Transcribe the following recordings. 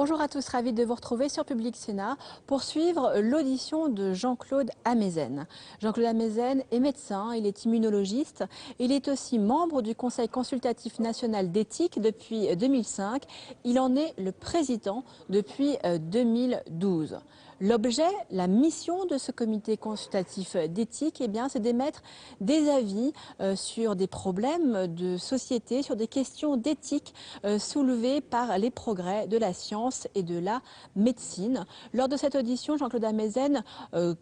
Bonjour à tous, ravi de vous retrouver sur Public Sénat pour suivre l'audition de Jean-Claude Amezen. Jean-Claude Amezen est médecin, il est immunologiste, il est aussi membre du Conseil consultatif national d'éthique depuis 2005. Il en est le président depuis 2012. L'objet, la mission de ce comité consultatif d'éthique, c'est d'émettre des avis sur des problèmes de société, sur des questions d'éthique soulevées par les progrès de la science et de la médecine. Lors de cette audition, Jean-Claude Amezen,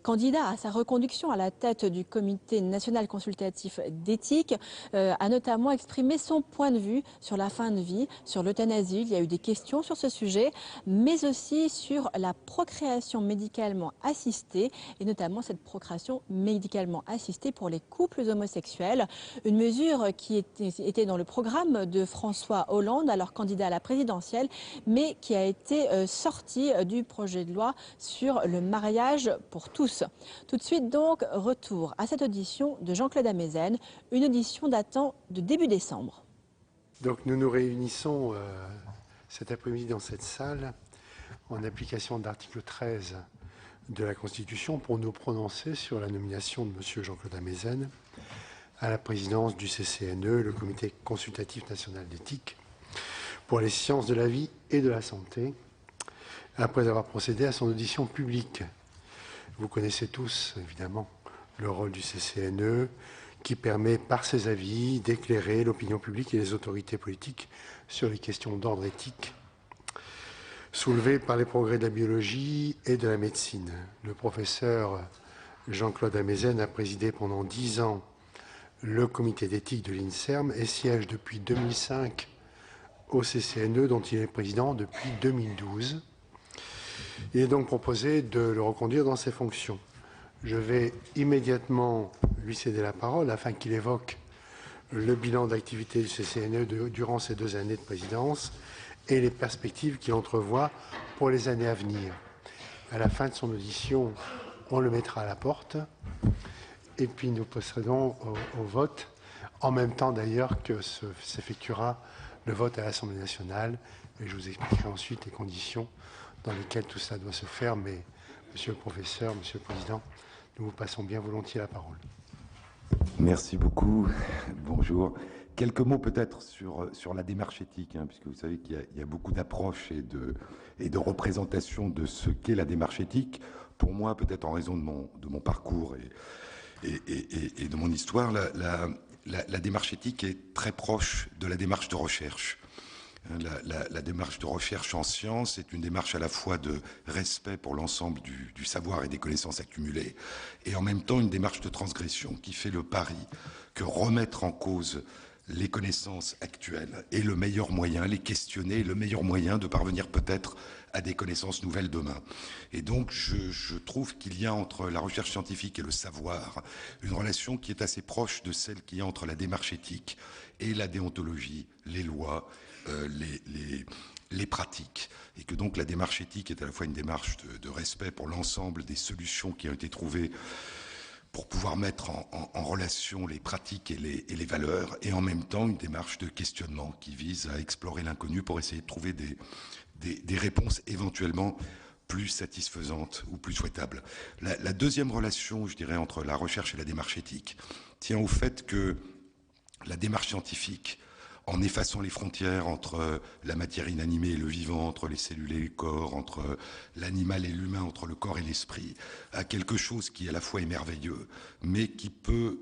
candidat à sa reconduction à la tête du comité national consultatif d'éthique, a notamment exprimé son point de vue sur la fin de vie, sur l'euthanasie. Il y a eu des questions sur ce sujet, mais aussi sur la procréation médicalement assistée, et notamment cette procréation médicalement assistée pour les couples homosexuels. Une mesure qui était dans le programme de François Hollande, alors candidat à la présidentielle, mais qui a été sortie du projet de loi sur le mariage pour tous. Tout de suite donc, retour à cette audition de Jean-Claude Amezen, une audition datant de début décembre. Donc nous nous réunissons cet après-midi dans cette salle en application de l'article 13 de la Constitution pour nous prononcer sur la nomination de M. Jean-Claude Amezen à la présidence du CCNE, le Comité consultatif national d'éthique, pour les sciences de la vie et de la santé, après avoir procédé à son audition publique. Vous connaissez tous, évidemment, le rôle du CCNE, qui permet, par ses avis, d'éclairer l'opinion publique et les autorités politiques sur les questions d'ordre éthique soulevées par les progrès de la biologie et de la médecine. Le professeur Jean-Claude Amezen a présidé pendant 10 ans le comité d'éthique de l'INSERM et siège depuis 2005 au CCNE, dont il est président depuis 2012. Il est donc proposé de le reconduire dans ses fonctions. Je vais immédiatement lui céder la parole afin qu'il évoque le bilan d'activité du CCNE durant ces 2 années de présidence et les perspectives qu'il entrevoit pour les années à venir. À la fin de son audition, on le mettra à la porte et puis nous procédons au vote, en même temps d'ailleurs que s'effectuera le vote à l'Assemblée nationale. Et je vous expliquerai ensuite les conditions dans lesquelles tout ça doit se faire. Mais, Monsieur le professeur, Monsieur le Président, nous vous passons bien volontiers la parole. Merci beaucoup. Bonjour. Quelques mots peut-être sur la démarche éthique, puisque vous savez qu'il y a beaucoup d'approches et de représentations de ce qu'est la démarche éthique. Pour moi, peut-être en raison de mon parcours et de mon histoire, la démarche éthique est très proche de la démarche de recherche. La démarche de recherche en sciences est une démarche à la fois de respect pour l'ensemble du savoir et des connaissances accumulées, et en même temps une démarche de transgression qui fait le pari que remettre en cause les connaissances actuelles est le meilleur moyen, les questionner, le meilleur moyen de parvenir peut-être à des connaissances nouvelles demain. Et donc je trouve qu'il y a entre la recherche scientifique et le savoir une relation qui est assez proche de celle qu'il y a entre la démarche éthique et la déontologie, les lois, les pratiques, et que donc la démarche éthique est à la fois une démarche de respect pour l'ensemble des solutions qui ont été trouvées pour pouvoir mettre en relation les pratiques et les valeurs, et en même temps une démarche de questionnement qui vise à explorer l'inconnu pour essayer de trouver des réponses éventuellement plus satisfaisantes ou plus souhaitables. La deuxième relation, je dirais, entre la recherche et la démarche éthique tient au fait que la démarche scientifique, en effaçant les frontières entre la matière inanimée et le vivant, entre les cellules et les corps, entre l'animal et l'humain, entre le corps et l'esprit, a quelque chose qui à la fois est merveilleux, mais qui peut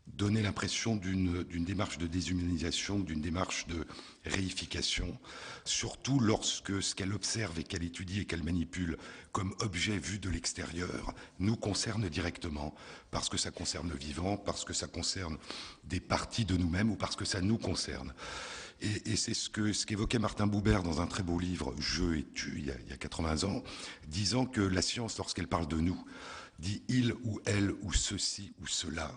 donner l'impression d'une démarche de déshumanisation, d'une démarche de réification, surtout lorsque ce qu'elle observe et qu'elle étudie et qu'elle manipule comme objet vu de l'extérieur nous concerne directement, parce que ça concerne le vivant, parce que ça concerne des parties de nous-mêmes ou parce que ça nous concerne. Et c'est ce qu'évoquait Martin Buber dans un très beau livre, Je et tu, il y a 80 ans, disant que la science, lorsqu'elle parle de nous, dit il ou elle ou ceci ou cela,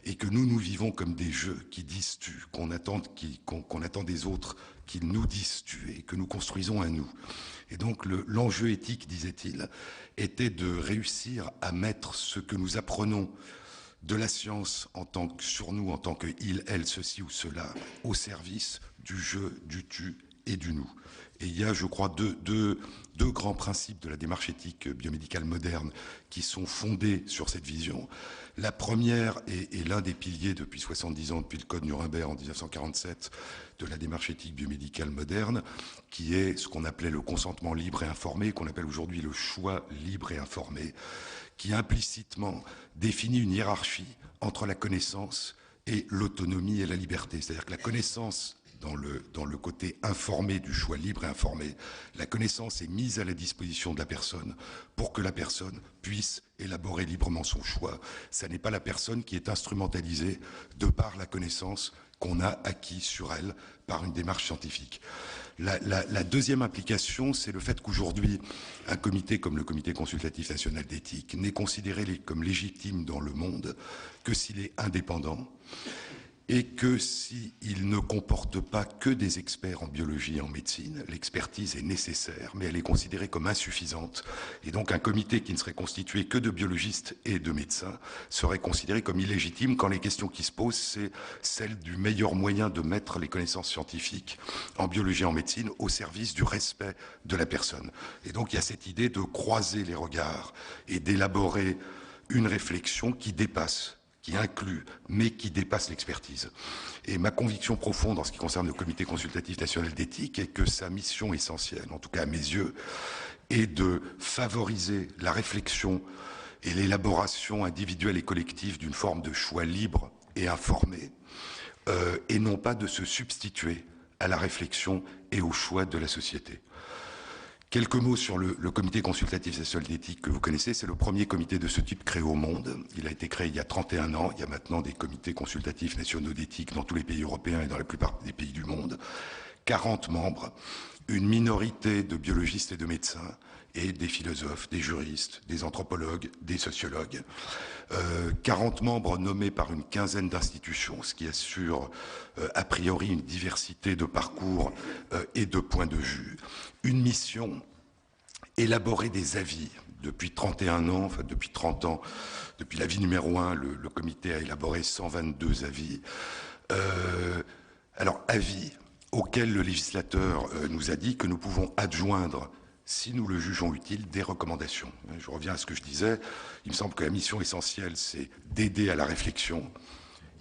et que nous vivons comme des jeux qui disent tu, qu'on attend des autres qu'ils nous disent tu, et que nous construisons un nous. Et donc l'enjeu éthique, disait-il, était de réussir à mettre ce que nous apprenons de la science sur nous en tant que il, elle, ceci ou cela, au service du je, du tu et du nous. Et il y a, je crois, deux grands principes de la démarche éthique biomédicale moderne qui sont fondés sur cette vision. La première est l'un des piliers depuis 70 ans, depuis le Code Nuremberg en 1947, de la démarche éthique biomédicale moderne, qui est ce qu'on appelait le consentement libre et informé, qu'on appelle aujourd'hui le choix libre et informé, qui implicitement définit une hiérarchie entre la connaissance et l'autonomie et la liberté. C'est-à-dire que la connaissance, dans le côté informé du choix libre et informé, la connaissance est mise à la disposition de la personne pour que la personne puisse élaborer librement son choix. Ce n'est pas la personne qui est instrumentalisée de par la connaissance qu'on a acquis sur elle par une démarche scientifique. La deuxième implication, c'est le fait qu'aujourd'hui, un comité comme le Comité consultatif national d'éthique n'est considéré comme légitime dans le monde que s'il est indépendant, et que s'il ne comporte pas que des experts en biologie et en médecine, l'expertise est nécessaire, mais elle est considérée comme insuffisante. Et donc un comité qui ne serait constitué que de biologistes et de médecins serait considéré comme illégitime quand les questions qui se posent, c'est celle du meilleur moyen de mettre les connaissances scientifiques en biologie et en médecine au service du respect de la personne. Et donc il y a cette idée de croiser les regards et d'élaborer une réflexion qui dépasse, qui inclut, mais qui dépasse l'expertise. Et ma conviction profonde en ce qui concerne le Comité consultatif national d'éthique est que sa mission essentielle, en tout cas à mes yeux, est de favoriser la réflexion et l'élaboration individuelle et collective d'une forme de choix libre et informé, et non pas de se substituer à la réflexion et au choix de la société. Quelques mots sur le Comité consultatif national d'éthique que vous connaissez. C'est le premier comité de ce type créé au monde. Il a été créé il y a 31 ans. Il y a maintenant des comités consultatifs nationaux d'éthique dans tous les pays européens et dans la plupart des pays du monde. 40 membres, une minorité de biologistes et de médecins, et des philosophes, des juristes, des anthropologues, des sociologues. 40 membres nommés par une quinzaine d'institutions, ce qui assure a priori une diversité de parcours et de points de vue. Une mission, élaborer des avis. Depuis 31 ans, enfin depuis 30 ans, depuis l'avis numéro 1, le comité a élaboré 122 avis. Alors, avis auxquels le législateur nous a dit que nous pouvons adjoindre, si nous le jugeons utile, des recommandations. Je reviens à ce que je disais. Il me semble que la mission essentielle, c'est d'aider à la réflexion.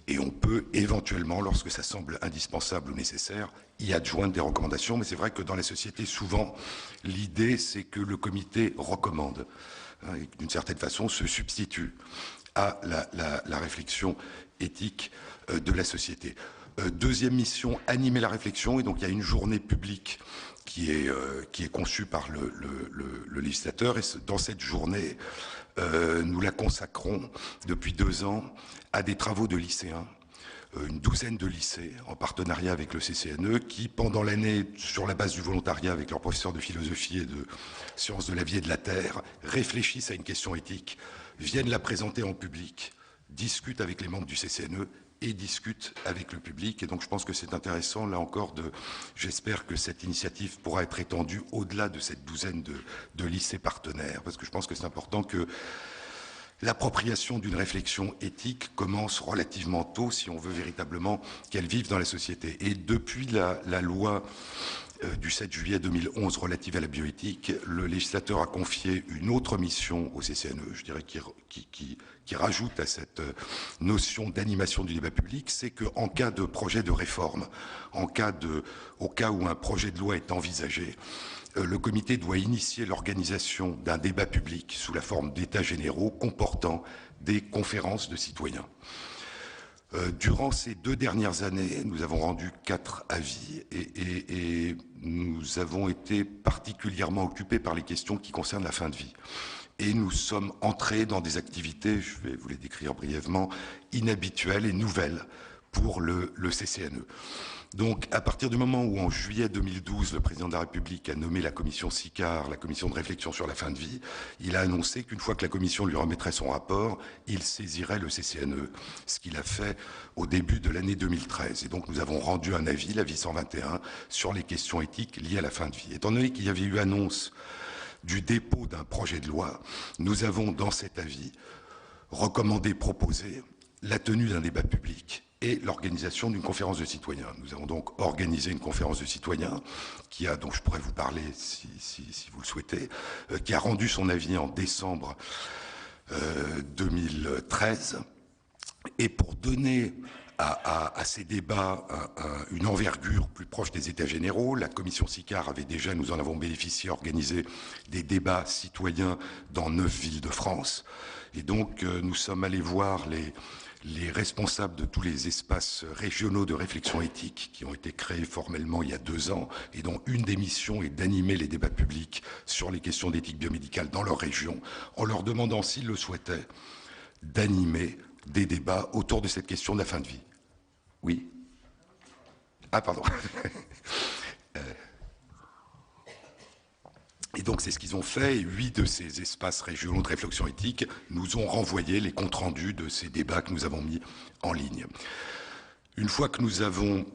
Et on peut éventuellement, lorsque ça semble indispensable ou nécessaire, y adjoindre des recommandations. Mais c'est vrai que dans la société, souvent, l'idée, c'est que le comité recommande, et d'une certaine façon, se substitue à la réflexion éthique de la société. Deuxième mission, animer la réflexion. Et donc, il y a une journée publique qui est conçue par le législateur. Et dans cette journée, nous la consacrons depuis 2 ans à des travaux de lycéens, une douzaine de lycées en partenariat avec le CCNE qui, pendant l'année, sur la base du volontariat avec leurs professeurs de philosophie et de sciences de la vie et de la terre, réfléchissent à une question éthique, viennent la présenter en public, discutent avec les membres du CCNE et discutent avec le public. Et donc je pense que c'est intéressant, là encore, j'espère que cette initiative pourra être étendue au-delà de cette douzaine de lycées partenaires, parce que je pense que c'est important que l'appropriation d'une réflexion éthique commence relativement tôt si on veut véritablement qu'elle vive dans la société. Et depuis la loi du 7 juillet 2011 relative à la bioéthique, le législateur a confié une autre mission au CCNE, je dirais, qui rajoute à cette notion d'animation du débat public, c'est qu'en cas de projet de réforme, au cas où un projet de loi est envisagé, le comité doit initier l'organisation d'un débat public sous la forme d'états généraux comportant des conférences de citoyens. Durant ces 2 dernières années, nous avons rendu 4 avis et nous avons été particulièrement occupés par les questions qui concernent la fin de vie. Et nous sommes entrés dans des activités, je vais vous les décrire brièvement, inhabituelles et nouvelles pour le CCNE. Donc, à partir du moment où, en juillet 2012, le président de la République a nommé la commission SICAR, la commission de réflexion sur la fin de vie, il a annoncé qu'une fois que la commission lui remettrait son rapport, il saisirait le CCNE, ce qu'il a fait au début de l'année 2013. Et donc, nous avons rendu un avis, l'avis 121, sur les questions éthiques liées à la fin de vie. Étant donné qu'il y avait eu annonce du dépôt d'un projet de loi, nous avons, dans cet avis, recommandé, proposé la tenue d'un débat public et l'organisation d'une conférence de citoyens. Nous avons donc organisé une conférence de citoyens dont je pourrais vous parler si vous le souhaitez, qui a rendu son avis en décembre 2013. Et pour donner à ces débats une envergure plus proche des États généraux, la commission SICAR avait déjà, nous en avons bénéficié, organisé des débats citoyens dans 9 villes de France. Et donc, nous sommes allés voir les responsables de tous les espaces régionaux de réflexion éthique qui ont été créés formellement il y a 2 ans et dont une des missions est d'animer les débats publics sur les questions d'éthique biomédicale dans leur région, en leur demandant, s'ils le souhaitaient, d'animer des débats autour de cette question de la fin de vie. Oui. Ah, pardon. Et donc, c'est ce qu'ils ont fait. Et 8 de ces espaces régionaux de réflexion éthique nous ont renvoyé les comptes rendus de ces débats que nous avons mis en ligne. Une fois que nous avons...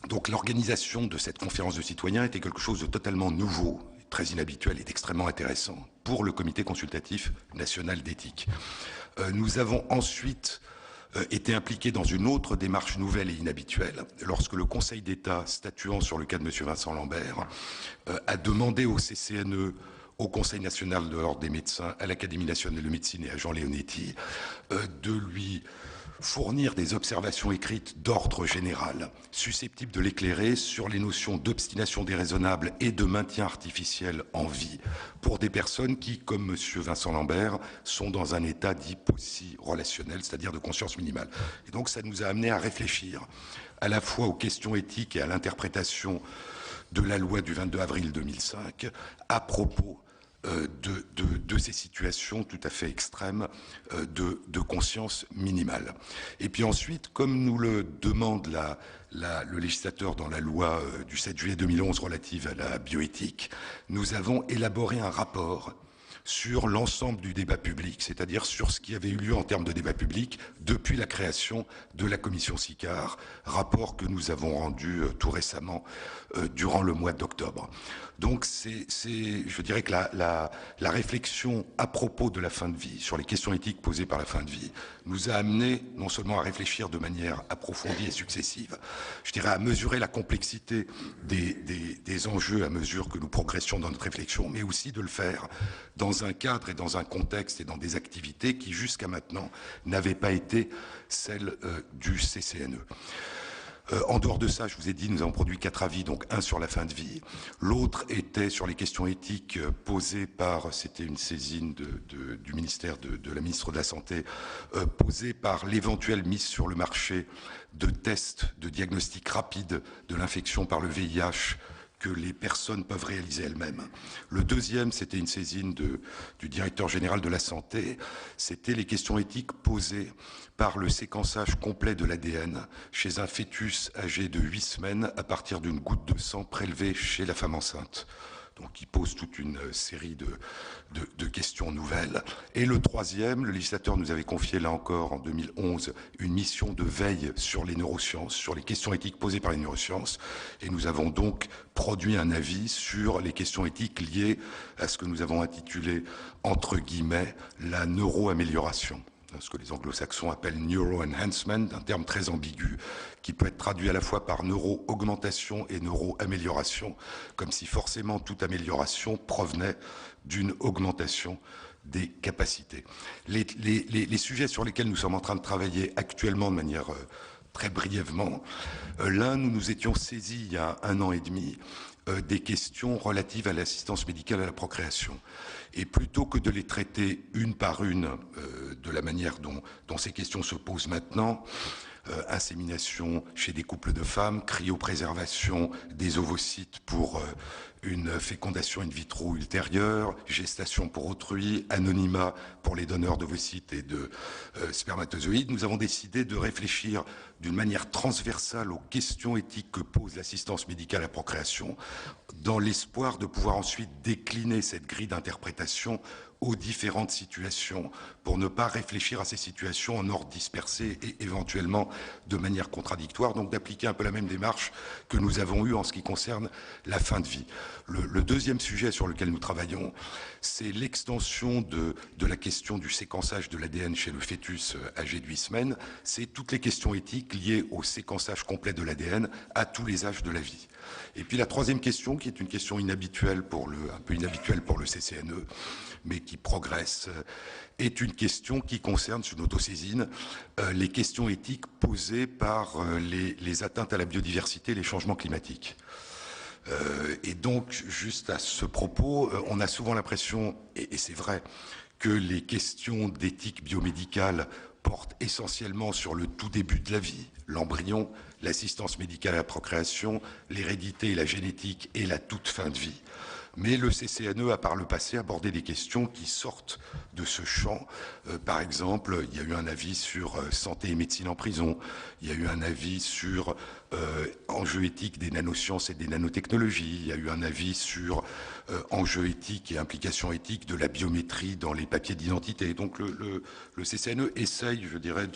Donc, l'organisation de cette conférence de citoyens était quelque chose de totalement nouveau, très inhabituel et extrêmement intéressant pour le Comité consultatif national d'éthique. Nous avons ensuite été impliqués dans une autre démarche nouvelle et inhabituelle, lorsque le Conseil d'État, statuant sur le cas de M. Vincent Lambert, a demandé au CCNE, au Conseil national de l'Ordre des médecins, à l'Académie nationale de médecine et à Jean Leonetti, de lui fournir des observations écrites d'ordre général, susceptibles de l'éclairer sur les notions d'obstination déraisonnable et de maintien artificiel en vie, pour des personnes qui, comme M. Vincent Lambert, sont dans un état dit post-relationnel, c'est-à-dire de conscience minimale. Et donc ça nous a amené à réfléchir à la fois aux questions éthiques et à l'interprétation de la loi du 22 avril 2005 à propos de ces situations tout à fait extrêmes de conscience minimale. Et puis ensuite, comme nous le demande le législateur dans la loi du 7 juillet 2011 relative à la bioéthique, nous avons élaboré un rapport sur l'ensemble du débat public, c'est-à-dire sur ce qui avait eu lieu en termes de débat public depuis la création de la commission SICAR, rapport que nous avons rendu tout récemment durant le mois d'octobre. Donc je dirais que la réflexion à propos de la fin de vie, sur les questions éthiques posées par la fin de vie, nous a amené non seulement à réfléchir de manière approfondie et successive, je dirais à mesurer la complexité des enjeux à mesure que nous progressions dans notre réflexion, mais aussi de le faire dans un cadre et dans un contexte et dans des activités qui jusqu'à maintenant n'avaient pas été celles du CCNE. En dehors de ça, je vous ai dit, nous avons produit 4 avis, donc un sur la fin de vie. L'autre était sur les questions éthiques posées par, c'était une saisine du ministère de la ministre de la Santé, posée par l'éventuelle mise sur le marché de tests de diagnostic rapide de l'infection par le VIH que les personnes peuvent réaliser elles-mêmes. Le deuxième, c'était une saisine du directeur général de la santé. C'était les questions éthiques posées par le séquençage complet de l'ADN chez un fœtus âgé de 8 semaines à partir d'une goutte de sang prélevée chez la femme enceinte. Donc, qui pose toute une série de questions nouvelles. Et le troisième, le législateur nous avait confié, là encore, en 2011, une mission de veille sur les neurosciences, sur les questions éthiques posées par les neurosciences. Et nous avons donc produit un avis sur les questions éthiques liées à ce que nous avons intitulé, entre guillemets, la neuroamélioration. Ce que les anglo-saxons appellent neuro-enhancement, un terme très ambigu, qui peut être traduit à la fois par neuro-augmentation et neuro-amélioration, comme si forcément toute amélioration provenait d'une augmentation des capacités. Les sujets sur lesquels nous sommes en train de travailler actuellement de manière très brièvement, l'un, nous nous étions saisis il y a 1 an et demi des questions relatives à l'assistance médicale à la procréation. Et plutôt que de les traiter une par une de la manière dont ces questions se posent maintenant, insémination chez des couples de femmes, cryopréservation des ovocytes pour une fécondation in vitro ultérieure, gestation pour autrui, anonymat pour les donneurs d'ovocytes et de spermatozoïdes, nous avons décidé de réfléchir d'une manière transversale aux questions éthiques que pose l'assistance médicale à la procréation, dans l'espoir de pouvoir ensuite décliner cette grille d'interprétation aux différentes situations pour ne pas réfléchir à ces situations en ordre dispersé et éventuellement de manière contradictoire, donc d'appliquer un peu la même démarche que nous avons eue en ce qui concerne la fin de vie. Le deuxième sujet sur lequel nous travaillons, c'est l'extension de la question du séquençage de l'ADN chez le fœtus âgé de 8 semaines. C'est toutes les questions éthiques liées au séquençage complet de l'ADN à tous les âges de la vie. Et puis la troisième question, qui est une question inhabituelle un peu inhabituelle pour le CCNE, mais qui progresse, est une question qui concerne, sur une autosaisine, les questions éthiques posées par les atteintes à la biodiversité et les changements climatiques. Et donc, juste à ce propos, on a souvent l'impression, et c'est vrai, que les questions d'éthique biomédicale portent essentiellement sur le tout début de la vie, l'embryon, l'assistance médicale à la procréation, l'hérédité et la génétique et la toute fin de vie. Mais le CCNE a par le passé abordé des questions qui sortent de ce champ. Par exemple, il y a eu un avis sur santé et médecine en prison, il y a eu un avis sur enjeux éthiques des nanosciences et des nanotechnologies, il y a eu un avis sur enjeux éthiques et implications éthiques de la biométrie dans les papiers d'identité. Donc le CCNE essaye, je dirais,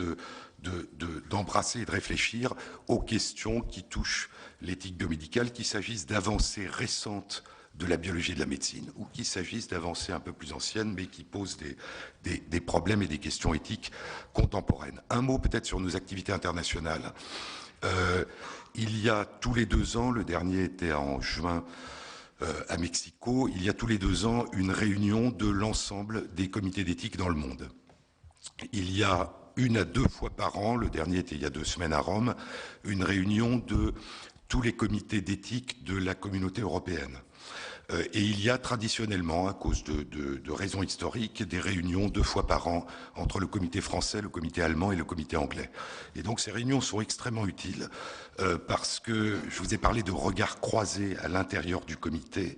d'embrasser et de réfléchir aux questions qui touchent l'éthique biomédicale, qu'il s'agisse d'avancées récentes de la biologie et de la médecine, ou qu'il s'agisse d'avancées un peu plus anciennes, mais qui posent des problèmes et des questions éthiques contemporaines. Un mot peut-être sur nos activités internationales. Il y a tous les 2 ans, le dernier était en juin à Mexico, il y a tous les 2 ans une réunion de l'ensemble des comités d'éthique dans le monde. Il y a 1 à 2 fois par an, le dernier était il y a 2 semaines à Rome, une réunion de tous les comités d'éthique de la communauté européenne. Et il y a traditionnellement, à cause de raisons historiques, des réunions 2 fois par an entre le comité français, le comité allemand et le comité anglais. Et donc ces réunions sont extrêmement utiles parce que je vous ai parlé de regards croisés à l'intérieur du comité,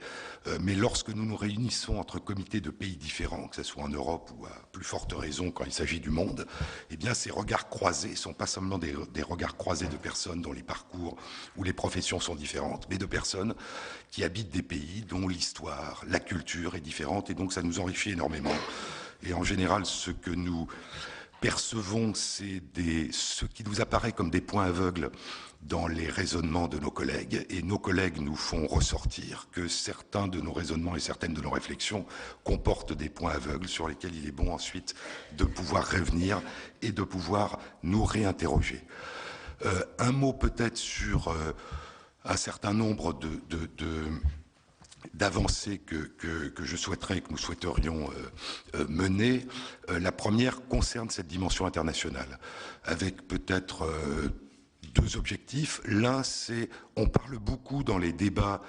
mais lorsque nous nous réunissons entre comités de pays différents, que ce soit en Europe ou à plus forte raison quand il s'agit du monde, eh bien ces regards croisés ne sont pas seulement des regards croisés de personnes dont les parcours ou les professions sont différentes, mais de personnes qui habitent des pays dont l'histoire, la culture est différente, et donc ça nous enrichit énormément. Et en général, ce que nous percevons, c'est ce qui nous apparaît comme des points aveugles dans les raisonnements de nos collègues, et nos collègues nous font ressortir que certains de nos raisonnements et certaines de nos réflexions comportent des points aveugles sur lesquels il est bon ensuite de pouvoir revenir et de pouvoir nous réinterroger. Un mot peut-être sur un certain nombre d'avancées que je souhaiterais, que nous souhaiterions mener. La première concerne cette dimension internationale, avec peut-être 2 objectifs. L'un, c'est, on parle beaucoup dans les débats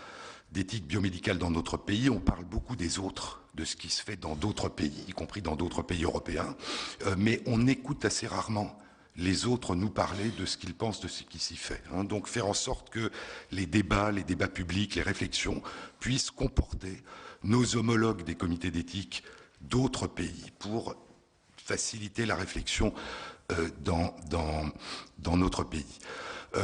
d'éthique biomédicale dans notre pays, on parle beaucoup des autres, de ce qui se fait dans d'autres pays, y compris dans d'autres pays européens, mais on écoute assez rarement les autres nous parler de ce qu'ils pensent de ce qui s'y fait. Donc faire en sorte que les débats publics, les réflexions puissent comporter nos homologues des comités d'éthique d'autres pays pour faciliter la réflexion dans notre pays.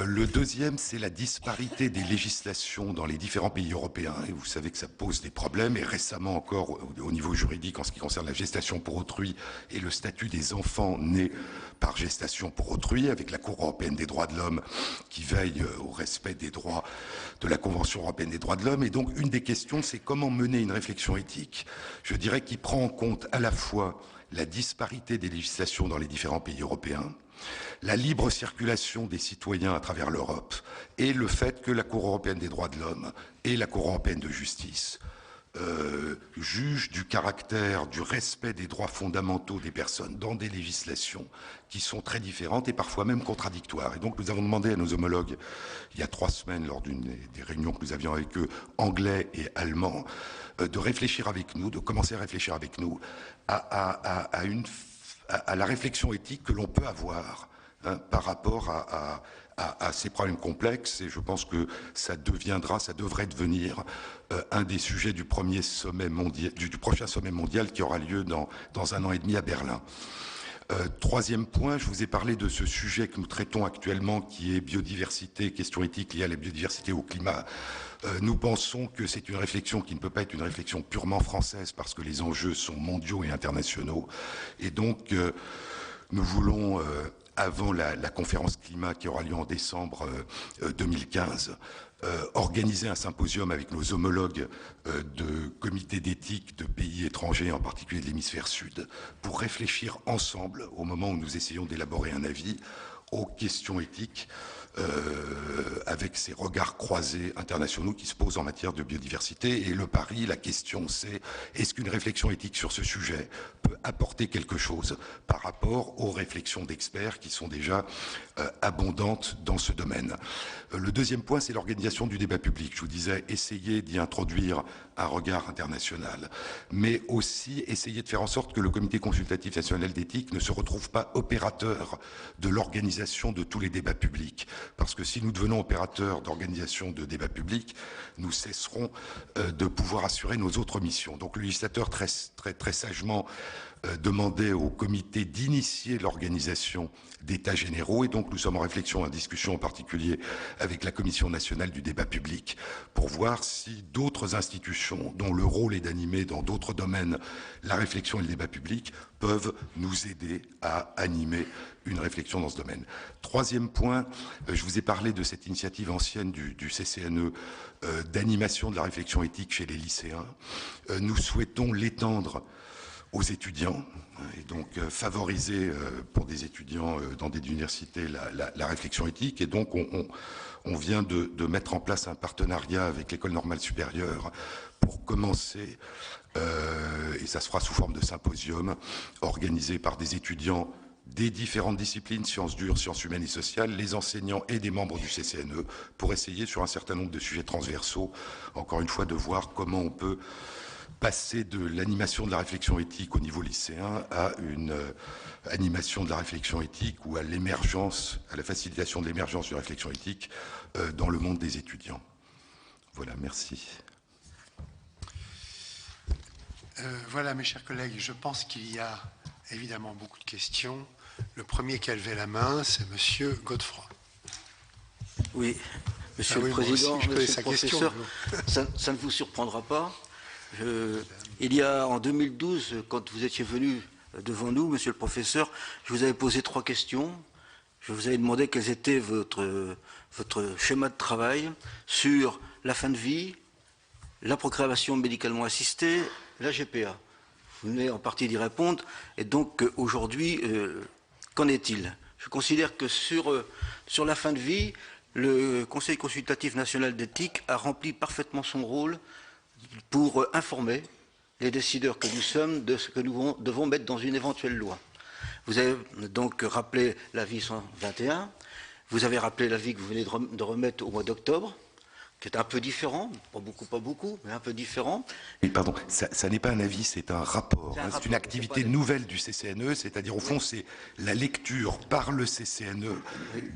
Le deuxième, c'est la disparité des législations dans les différents pays européens. Et vous savez que ça pose des problèmes. Et récemment encore, au niveau juridique, en ce qui concerne la gestation pour autrui et le statut des enfants nés par gestation pour autrui, avec la Cour européenne des droits de l'homme qui veille au respect des droits de la Convention européenne des droits de l'homme. Et donc, une des questions, c'est comment mener une réflexion éthique, je dirais, qui prend en compte à la fois la disparité des législations dans les différents pays européens, la libre circulation des citoyens à travers l'Europe et le fait que la Cour européenne des droits de l'homme et la Cour européenne de justice jugent du caractère, du respect des droits fondamentaux des personnes dans des législations qui sont très différentes et parfois même contradictoires. Et donc nous avons demandé à nos homologues, il y a 3 semaines, lors d'une des réunions que nous avions avec eux, anglais et allemands, de réfléchir avec nous, de commencer à réfléchir avec nous à la réflexion éthique que l'on peut avoir par rapport à ces problèmes complexes, et je pense que ça devrait devenir un des sujets du prochain sommet mondial qui aura lieu dans 1 an et demi à Berlin. Troisième point, je vous ai parlé de ce sujet que nous traitons actuellement, qui est biodiversité, questions éthiques liées à la biodiversité, au climat. Nous pensons que c'est une réflexion qui ne peut pas être une réflexion purement française, parce que les enjeux sont mondiaux et internationaux. Et donc, nous voulons, avant la conférence climat qui aura lieu en décembre 2015, organiser un symposium avec nos homologues de comités d'éthique de pays étrangers, en particulier de l'hémisphère sud, pour réfléchir ensemble, au moment où nous essayons d'élaborer un avis, aux questions éthiques, avec ces regards croisés internationaux qui se posent en matière de biodiversité. Et le pari, la question, c'est est-ce qu'une réflexion éthique sur ce sujet peut apporter quelque chose par rapport aux réflexions d'experts qui sont déjà abondantes dans ce domaine. Le deuxième point, c'est l'organisation du débat public. Je vous disais, essayer d'y introduire un regard international, mais aussi essayer de faire en sorte que le Comité consultatif national d'éthique ne se retrouve pas opérateur de l'organisation de tous les débats publics. Parce que si nous devenons opérateurs d'organisation de débats publics, nous cesserons de pouvoir assurer nos autres missions. Donc le législateur très sagement demandait au comité d'initier l'organisation d'états généraux, et donc nous sommes en réflexion, en discussion en particulier avec la Commission nationale du débat public, pour voir si d'autres institutions, dont le rôle est d'animer dans d'autres domaines la réflexion et le débat public, peuvent nous aider à animer une réflexion dans ce domaine. Troisième point, je vous ai parlé de cette initiative ancienne du CCNE d'animation de la réflexion éthique chez les lycéens. Nous souhaitons l'étendre aux étudiants, et donc favoriser pour des étudiants dans des universités la réflexion éthique. Et donc on vient de mettre en place un partenariat avec l'École normale supérieure pour commencer, et ça se fera sous forme de symposium, organisé par des étudiants des différentes disciplines, sciences dures, sciences humaines et sociales, les enseignants et des membres du CCNE, pour essayer sur un certain nombre de sujets transversaux, encore une fois, de voir comment on peut passer de l'animation de la réflexion éthique au niveau lycéen à une animation de la réflexion éthique ou à l'émergence, à la facilitation de l'émergence de la réflexion éthique dans le monde des étudiants. Voilà, merci. Voilà, mes chers collègues, je pense qu'il y a évidemment beaucoup de questions. Le premier qui a levé la main, c'est Monsieur Godefroy. Oui, Monsieur le Président, aussi, Monsieur le Professeur, ça ne vous surprendra pas. Il y a en 2012, quand vous étiez venu devant nous, Monsieur le Professeur, je vous avais posé 3 questions. Je vous avais demandé quels étaient votre schéma de travail sur la fin de vie, la procréation médicalement assistée, la GPA. Vous venez en partie d'y répondre. Et donc aujourd'hui, qu'en est-il? Je considère que sur la fin de vie, le Conseil consultatif national d'éthique a rempli parfaitement son rôle pour informer les décideurs que nous sommes de ce que nous devons mettre dans une éventuelle loi. Vous avez donc rappelé l'avis 121, vous avez rappelé l'avis que vous venez de remettre au mois d'octobre, qui est un peu différent, pas beaucoup, mais un peu différent. Mais pardon, ça n'est pas un avis, c'est un rapport. C'est une activité nouvelle du CCNE, c'est-à-dire au fond c'est la lecture par le CCNE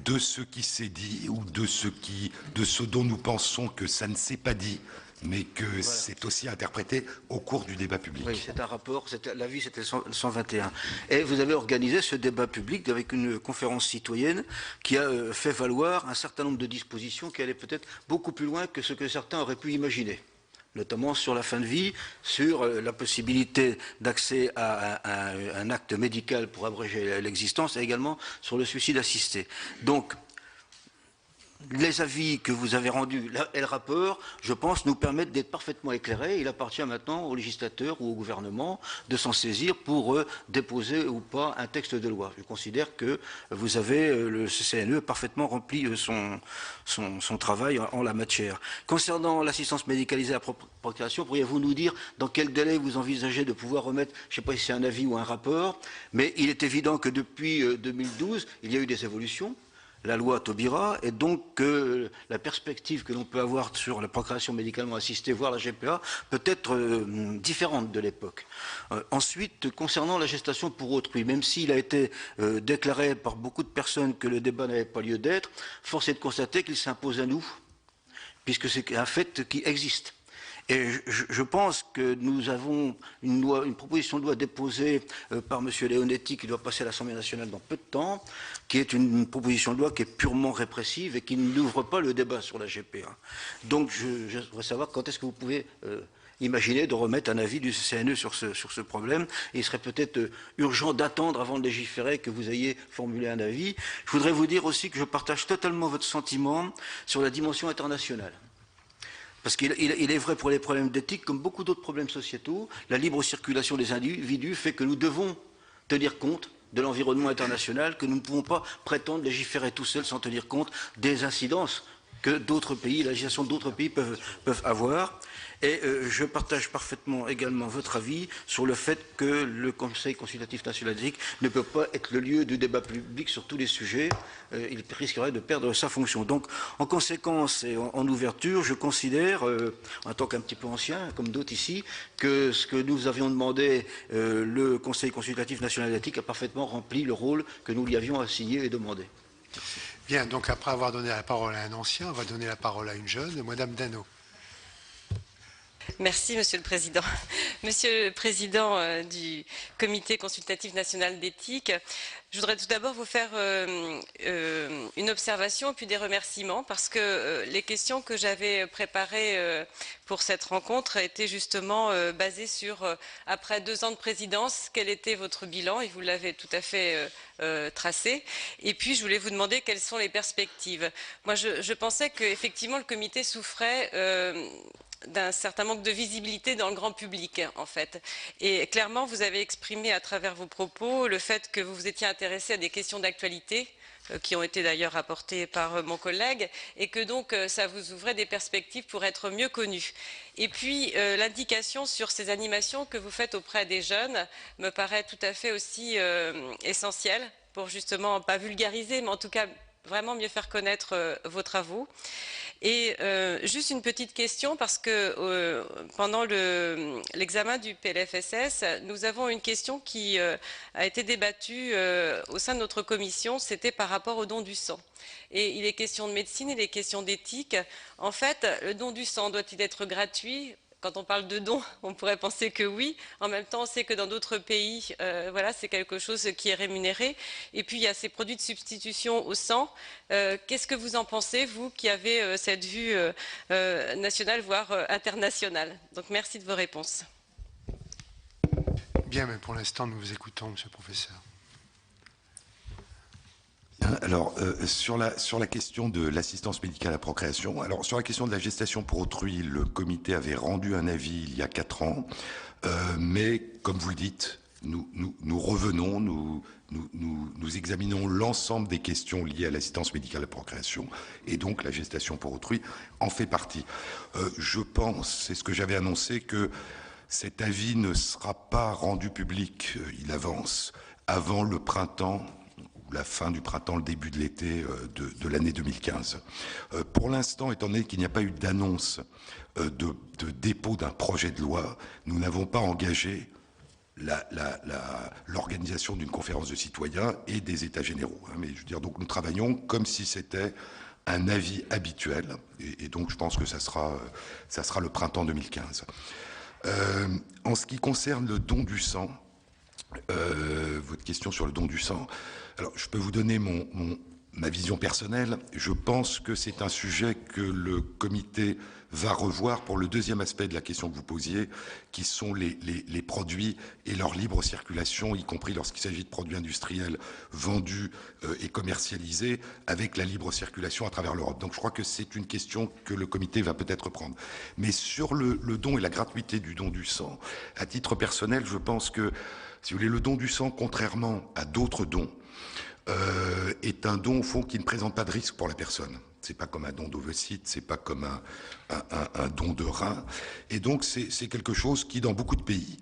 de ce qui s'est dit ou de ce dont nous pensons que ça ne s'est pas dit, mais que voilà, c'est aussi interprété au cours du débat public. Oui, c'est un rapport, l'avis c'était le 121. Et vous avez organisé ce débat public avec une conférence citoyenne qui a fait valoir un certain nombre de dispositions qui allaient peut-être beaucoup plus loin que ce que certains auraient pu imaginer, notamment sur la fin de vie, sur la possibilité d'accès à un acte médical pour abréger l'existence, et également sur le suicide assisté. Donc, les avis que vous avez rendus et le rapport, je pense, nous permettent d'être parfaitement éclairés. Il appartient maintenant au législateur ou au gouvernement de s'en saisir pour déposer ou pas un texte de loi. Je considère que vous avez, le CCNE, parfaitement rempli son travail en la matière. Concernant l'assistance médicalisée à procréation, pourriez-vous nous dire dans quel délai vous envisagez de pouvoir remettre, je ne sais pas si c'est un avis ou un rapport, mais il est évident que depuis 2012, il y a eu des évolutions. La loi Taubira, et donc la perspective que l'on peut avoir sur la procréation médicalement assistée, voire la GPA, peut être différente de l'époque. Ensuite, concernant la gestation pour autrui, même s'il a été déclaré par beaucoup de personnes que le débat n'avait pas lieu d'être, force est de constater qu'il s'impose à nous, puisque c'est un fait qui existe. Et je pense que nous avons une proposition de loi déposée par M. Leonetti qui doit passer à l'Assemblée nationale dans peu de temps, qui est une proposition de loi qui est purement répressive et qui n'ouvre pas le débat sur la GPA. Donc je voudrais savoir quand est-ce que vous pouvez imaginer de remettre un avis du CCNE sur ce problème. Et il serait peut-être urgent d'attendre avant de légiférer que vous ayez formulé un avis. Je voudrais vous dire aussi que je partage totalement votre sentiment sur la dimension internationale. Parce qu'il est vrai pour les problèmes d'éthique, comme beaucoup d'autres problèmes sociétaux, la libre circulation des individus fait que nous devons tenir compte de l'environnement international, que nous ne pouvons pas prétendre légiférer tout seul sans tenir compte des incidences que d'autres pays, la législation d'autres pays peuvent avoir. Et je partage parfaitement également votre avis sur le fait que le Conseil consultatif national d'éthique ne peut pas être le lieu du débat public sur tous les sujets. Il risquerait de perdre sa fonction. Donc, en conséquence et en ouverture, je considère, en tant qu'un petit peu ancien, comme d'autres ici, que ce que nous avions demandé, le Conseil consultatif national d'éthique a parfaitement rempli le rôle que nous lui avions assigné et demandé. Merci. Bien, donc après avoir donné la parole à un ancien, on va donner la parole à une jeune, Madame Dano. Merci, Monsieur le Président. Monsieur le Président du Comité consultatif national d'éthique, je voudrais tout d'abord vous faire une observation puis des remerciements parce que les questions que j'avais préparées pour cette rencontre étaient justement basées sur, après 2 ans de présidence, quel était votre bilan, et vous l'avez tout à fait tracé. Et puis, je voulais vous demander quelles sont les perspectives. Moi, je pensais qu'effectivement, le comité souffrait d'un certain manque de visibilité dans le grand public, en fait. Et clairement, vous avez exprimé à travers vos propos le fait que vous vous étiez intéressé à des questions d'actualité, qui ont été d'ailleurs apportées par mon collègue, et que donc ça vous ouvrait des perspectives pour être mieux connu. Et puis, l'indication sur ces animations que vous faites auprès des jeunes me paraît tout à fait aussi essentielle, pour justement, pas vulgariser, mais en tout cas, vraiment mieux faire connaître vos travaux. Et juste une petite question, parce que pendant l'examen du PLFSS, nous avons une question qui a été débattue au sein de notre commission, c'était par rapport au don du sang. Et il est question de médecine, il est question d'éthique. En fait, le don du sang doit-il être gratuit ? Quand on parle de don, on pourrait penser que oui. En même temps, on sait que dans d'autres pays, voilà, c'est quelque chose qui est rémunéré. Et puis, il y a ces produits de substitution au sang. Qu'est-ce que vous en pensez, vous, qui avez cette vue nationale, voire internationale? Donc, merci de vos réponses. Bien, mais pour l'instant, nous vous écoutons, Monsieur le Professeur. Alors, sur la question de l'assistance médicale à la procréation, alors sur la question de la gestation pour autrui, le comité avait rendu un avis il y a 4 ans, mais comme vous le dites, nous revenons, nous examinons l'ensemble des questions liées à l'assistance médicale à la procréation, et donc la gestation pour autrui en fait partie. Je pense, c'est ce que j'avais annoncé, que cet avis ne sera pas rendu public, il avance, avant le printemps, la fin du printemps, le début de l'été de l'année 2015. Pour l'instant, étant donné qu'il n'y a pas eu d'annonce de dépôt d'un projet de loi, nous n'avons pas engagé l'organisation d'une conférence de citoyens et des états généraux. Mais je veux dire, donc nous travaillons comme si c'était un avis habituel, et donc je pense que ça sera le printemps 2015. En ce qui concerne le don du sang, votre question sur le don du sang, alors je peux vous donner ma vision personnelle. Je pense que c'est un sujet que le comité va revoir pour le deuxième aspect de la question que vous posiez, qui sont les produits et leur libre circulation, y compris lorsqu'il s'agit de produits industriels vendus et commercialisés, avec la libre circulation à travers l'Europe. Donc je crois que c'est une question que le comité va peut-être prendre. Mais sur le don et la gratuité du don du sang, à titre personnel, je pense que, si vous voulez, le don du sang, contrairement à d'autres dons, est un don au fond qui ne présente pas de risque pour la personne. C'est pas comme un don d'ovocytes, c'est pas comme un don de rein. Et donc c'est quelque chose qui, dans beaucoup de pays,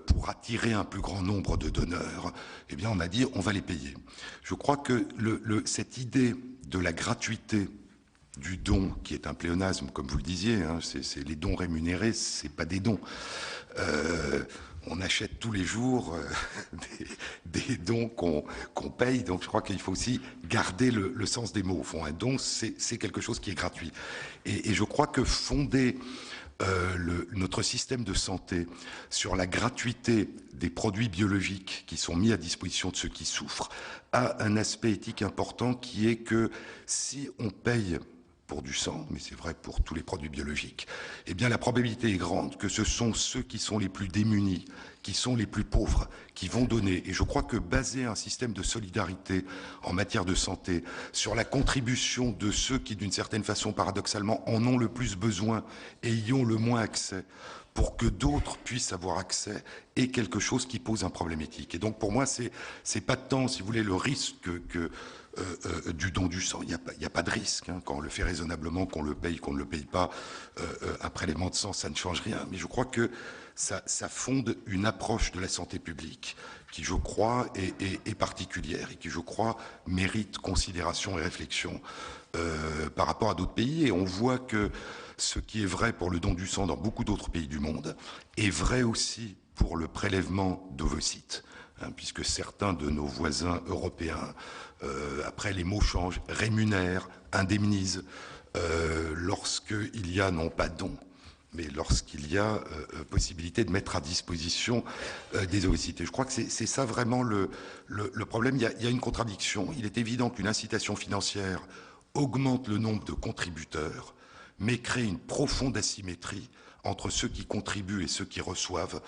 pour attirer un plus grand nombre de donneurs, eh bien on a dit on va les payer. Je crois que cette idée de la gratuité du don, qui est un pléonasme, comme vous le disiez, hein, c'est les dons rémunérés, c'est pas des dons. On achète tous les jours des dons qu'on paye, donc je crois qu'il faut aussi garder le sens des mots. Au fond, un don, c'est quelque chose qui est gratuit. Et je crois que fonder notre système de santé sur la gratuité des produits biologiques qui sont mis à disposition de ceux qui souffrent a un aspect éthique important qui est que si on paye pour du sang, mais c'est vrai pour tous les produits biologiques, eh bien la probabilité est grande que ce sont ceux qui sont les plus démunis, qui sont les plus pauvres, qui vont donner. Et je crois que baser un système de solidarité en matière de santé sur la contribution de ceux qui, d'une certaine façon, paradoxalement, en ont le plus besoin et y ont le moins accès, pour que d'autres puissent avoir accès, est quelque chose qui pose un problème éthique. Et donc pour moi, c'est pas tant, si vous voulez, le risque du don du sang. Il n'y a pas de risque. Hein. Quand on le fait raisonnablement, qu'on le paye, qu'on ne le paye pas, un prélèvement de sang, ça ne change rien. Mais je crois que ça fonde une approche de la santé publique qui, je crois, est particulière et qui, je crois, mérite considération et réflexion par rapport à d'autres pays. Et on voit que ce qui est vrai pour le don du sang dans beaucoup d'autres pays du monde est vrai aussi pour le prélèvement d'ovocytes. Hein, puisque certains de nos voisins européens, après les mots changent, rémunèrent, indemnisent, lorsqu'il y a non pas don, mais lorsqu'il y a possibilité de mettre à disposition des ovocytes. Et je crois que c'est ça vraiment le problème. Il y a une contradiction. Il est évident qu'une incitation financière augmente le nombre de contributeurs, mais crée une profonde asymétrie entre ceux qui contribuent et ceux qui reçoivent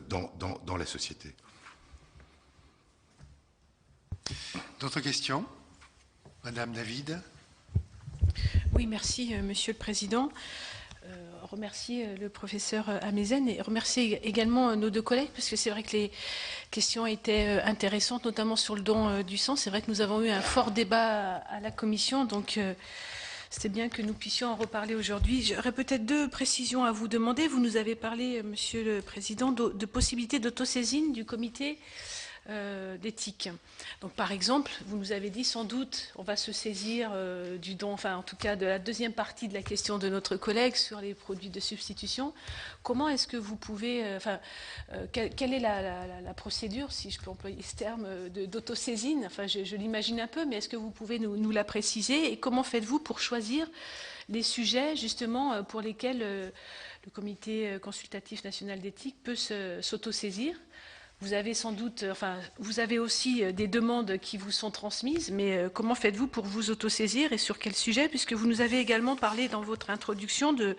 dans la société. D'autres questions? Madame David. Oui, merci, Monsieur le Président. Remercier le professeur Amezen et remercier également nos deux collègues, parce que c'est vrai que les questions étaient intéressantes, notamment sur le don du sang. C'est vrai que nous avons eu un fort débat à la commission, donc c'était bien que nous puissions en reparler aujourd'hui. J'aurais peut-être deux précisions à vous demander. Vous nous avez parlé, Monsieur le Président, de possibilités d'autosaisine du comité d'éthique. Donc par exemple, vous nous avez dit sans doute on va se saisir du don, enfin en tout cas de la deuxième partie de la question de notre collègue sur les produits de substitution. Comment est-ce que vous pouvez, quelle est la procédure, si je peux employer ce terme, d'autosaisine? Enfin je l'imagine un peu, mais est-ce que vous pouvez nous la préciser? Et comment faites-vous pour choisir les sujets justement pour lesquels le comité consultatif national d'éthique peut s'autosaisir? Vous avez sans doute, enfin, vous avez aussi des demandes qui vous sont transmises, mais comment faites-vous pour vous autosaisir et sur quel sujet? Puisque vous nous avez également parlé dans votre introduction de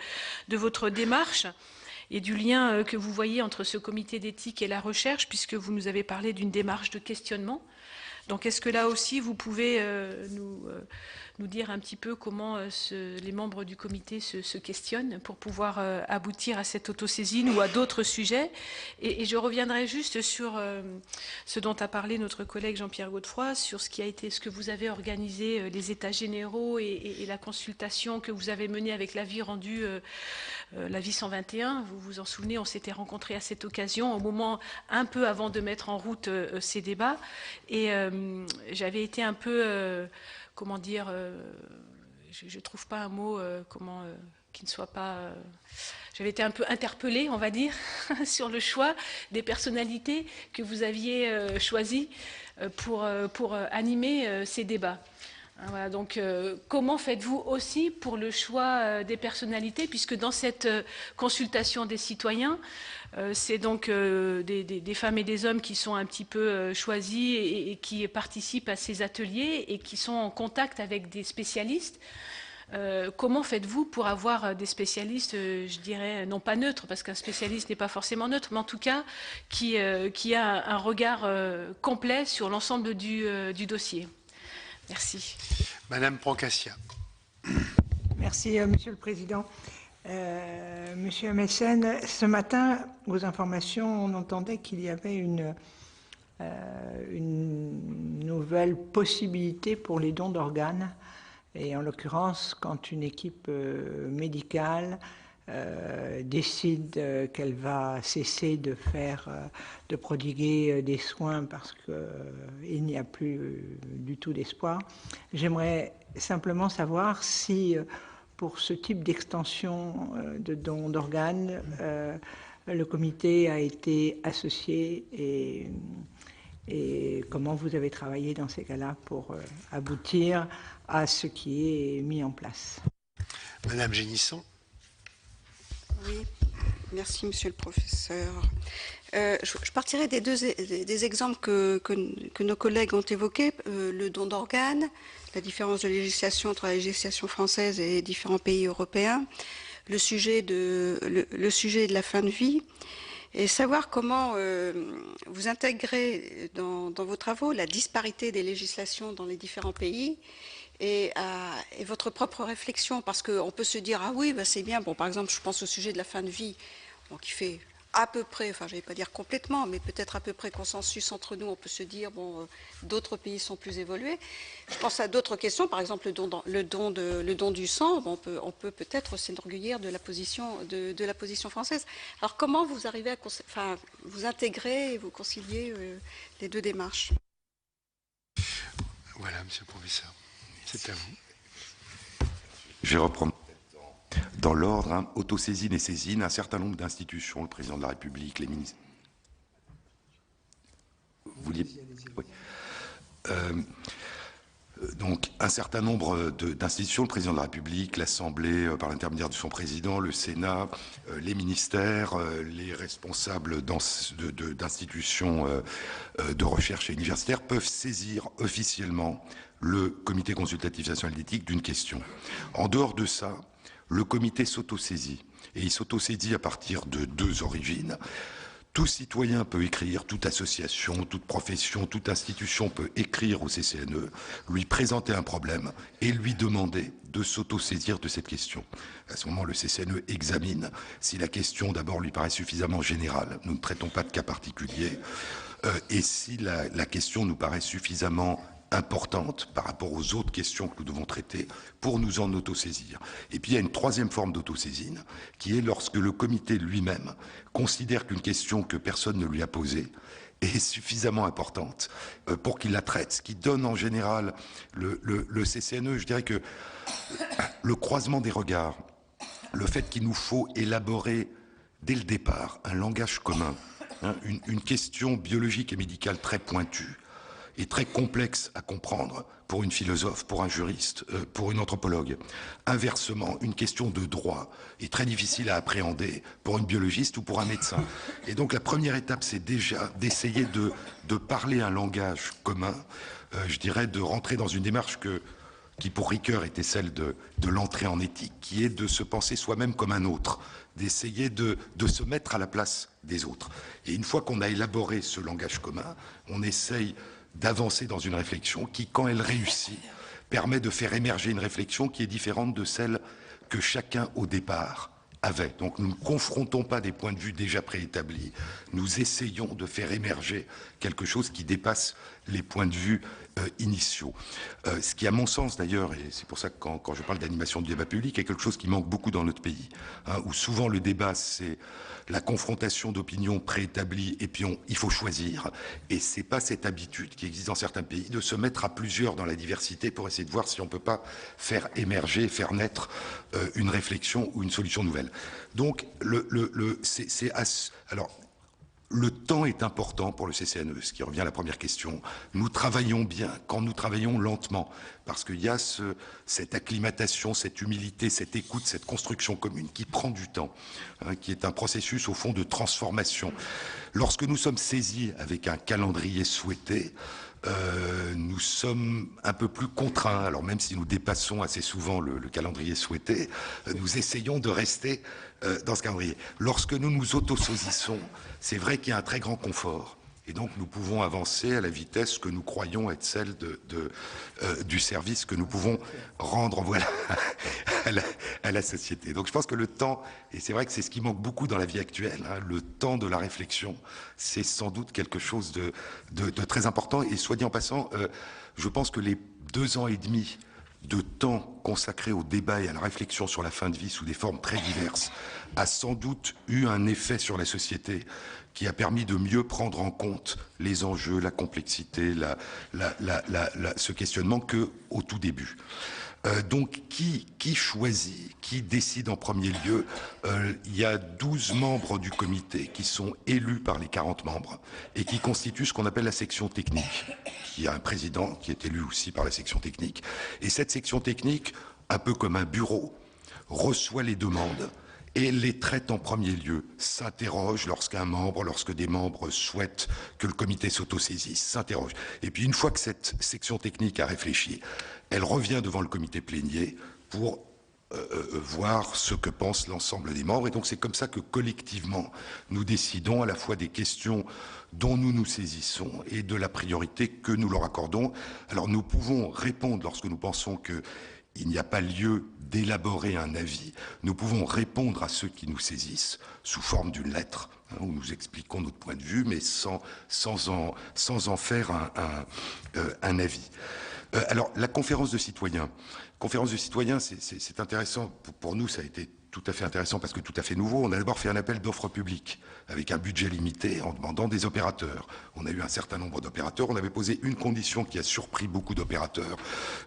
votre démarche et du lien que vous voyez entre ce comité d'éthique et la recherche, puisque vous nous avez parlé d'une démarche de questionnement. Donc est-ce que là aussi vous pouvez nous dire un petit peu comment les membres du comité se questionnent pour pouvoir aboutir à cette autosaisine ou à d'autres sujets? Et je reviendrai juste sur ce dont a parlé notre collègue Jean-Pierre Godefroy, sur ce que vous avez organisé, les états généraux et la consultation que vous avez menée avec l'avis rendu, l'avis 121. Vous vous en souvenez, on s'était rencontrés à cette occasion, au moment un peu avant de mettre en route ces débats. Et j'avais été un peu, comment dire, je ne trouve pas un mot qui ne soit pas... j'avais été un peu interpellée, on va dire, sur le choix des personnalités que vous aviez choisies pour animer ces débats. Voilà, donc comment faites-vous aussi pour le choix des personnalités, puisque dans cette consultation des citoyens, c'est donc des femmes et des hommes qui sont un petit peu choisis et qui participent à ces ateliers et qui sont en contact avec des spécialistes. Comment faites-vous pour avoir des spécialistes, je dirais, non pas neutres, parce qu'un spécialiste n'est pas forcément neutre, mais en tout cas qui a un regard complet sur l'ensemble du dossier? Merci. Madame Procaccia. Merci, Monsieur le Président. Monsieur Amezen, ce matin, aux informations, on entendait qu'il y avait une nouvelle possibilité pour les dons d'organes. Et en l'occurrence, quand une équipe médicale décide qu'elle va cesser de prodiguer des soins parce qu'il n'y a plus du tout d'espoir. J'aimerais simplement savoir si, pour ce type d'extension de dons d'organes, le comité a été associé et comment vous avez travaillé dans ces cas-là pour aboutir à ce qui est mis en place. Madame Génisson. Oui, merci Monsieur le professeur. Je partirai des exemples que nos collègues ont évoqués, le don d'organes, la différence de législation entre la législation française et les différents pays européens, le sujet de la fin de vie, et savoir comment vous intégrez dans vos travaux la disparité des législations dans les différents pays et votre propre réflexion, parce qu'on peut se dire, ah oui, bah c'est bien, bon, par exemple, je pense au sujet de la fin de vie, bon, qui fait à peu près, enfin je ne vais pas dire complètement, mais peut-être à peu près consensus entre nous, on peut se dire, bon, d'autres pays sont plus évolués. Je pense à d'autres questions, par exemple le don du sang, bon, on peut peut-être s'enorgueillir de la position française. Alors comment vous arrivez à vous intégrer et vous concilier les deux démarches? Voilà, monsieur le professeur, c'est à vous. Je vais reprendre dans l'ordre, hein, autosaisine et saisine, un certain nombre d'institutions, le président de la République, les ministres. Vous vouliez... Oui. Donc, un certain nombre d'institutions, le président de la République, l'Assemblée, par l'intermédiaire de son président, le Sénat, les ministères, les responsables d'institutions de recherche et universitaires peuvent saisir officiellement le Comité consultatif national d'éthique d'une question. En dehors de ça, le comité s'autosaisit, et il s'autosaisit à partir de deux origines. Tout citoyen peut écrire, toute association, toute profession, toute institution peut écrire au CCNE, lui présenter un problème et lui demander de s'autosaisir de cette question. À ce moment, le CCNE examine si la question d'abord lui paraît suffisamment générale, nous ne traitons pas de cas particuliers, et si la question nous paraît suffisamment importante par rapport aux autres questions que nous devons traiter pour nous en autosaisir. Et puis il y a une troisième forme d'autosaisine qui est lorsque le comité lui-même considère qu'une question que personne ne lui a posée est suffisamment importante pour qu'il la traite. Ce qui donne en général le CCNE, je dirais que le croisement des regards, le fait qu'il nous faut élaborer dès le départ un langage commun, hein, une question biologique et médicale très pointue, est très complexe à comprendre pour une philosophe, pour un juriste, pour une anthropologue. Inversement, une question de droit est très difficile à appréhender pour une biologiste ou pour un médecin. Et donc la première étape, c'est déjà d'essayer de parler un langage commun, je dirais de rentrer dans une démarche qui pour Ricoeur était celle de l'entrée en éthique, qui est de se penser soi-même comme un autre, d'essayer de se mettre à la place des autres. Et une fois qu'on a élaboré ce langage commun, on essaye d'avancer dans une réflexion qui, quand elle réussit, permet de faire émerger une réflexion qui est différente de celle que chacun au départ avait. Donc nous ne confrontons pas des points de vue déjà préétablis, nous essayons de faire émerger quelque chose qui dépasse les points de vue initiaux. Ce qui, à mon sens d'ailleurs, et c'est pour ça que quand je parle d'animation du débat public, est quelque chose qui manque beaucoup dans notre pays, hein, où souvent le débat c'est la confrontation d'opinions préétablies et puis il faut choisir. Et c'est pas cette habitude qui existe dans certains pays de se mettre à plusieurs dans la diversité pour essayer de voir si on peut pas faire émerger, faire naître une réflexion ou une solution nouvelle. Donc alors le temps est important pour le CCNE, ce qui revient à la première question. Nous travaillons bien quand nous travaillons lentement, parce qu'il y a cette acclimatation, cette humilité, cette écoute, cette construction commune qui prend du temps, hein, qui est un processus au fond de transformation. Lorsque nous sommes saisis avec un calendrier souhaité, nous sommes un peu plus contraints. Alors même si nous dépassons assez souvent le calendrier souhaité, nous essayons de rester dans ce calendrier. Lorsque nous nous autosaisissons, c'est vrai qu'il y a un très grand confort. Et donc nous pouvons avancer à la vitesse que nous croyons être celle du service que nous pouvons rendre voilà, à la société. Donc je pense que le temps, et c'est vrai que c'est ce qui manque beaucoup dans la vie actuelle, hein, le temps de la réflexion, c'est sans doute quelque chose de très important. Et soit dit en passant, je pense que les 2 ans et demi de temps consacré au débat et à la réflexion sur la fin de vie sous des formes très diverses a sans doute eu un effet sur la société qui a permis de mieux prendre en compte les enjeux, la complexité, ce questionnement qu'au tout début. Donc, qui choisit, qui décide en premier lieu? Il y a 12 membres du comité qui sont élus par les 40 membres et qui constituent ce qu'on appelle la section technique. Il y a un président qui est élu aussi par la section technique. Et cette section technique, un peu comme un bureau, reçoit les demandes et les traite en premier lieu, s'interroge lorsque des membres souhaitent que le comité s'autosaisisse, s'interroge. Et puis une fois que cette section technique a réfléchi, elle revient devant le comité plénier pour voir ce que pense l'ensemble des membres. Et donc c'est comme ça que collectivement, nous décidons à la fois des questions dont nous nous saisissons et de la priorité que nous leur accordons. Alors nous pouvons répondre lorsque nous pensons qu'il n'y a pas lieu d'élaborer un avis. Nous pouvons répondre à ceux qui nous saisissent sous forme d'une lettre, où nous expliquons notre point de vue, mais sans en faire un avis. Alors, la conférence de citoyens. Conférence de citoyens, c'est intéressant. Pour nous, ça a été tout à fait intéressant parce que tout à fait nouveau. On a d'abord fait un appel d'offres publiques avec un budget limité en demandant des opérateurs. On a eu un certain nombre d'opérateurs. On avait posé une condition qui a surpris beaucoup d'opérateurs.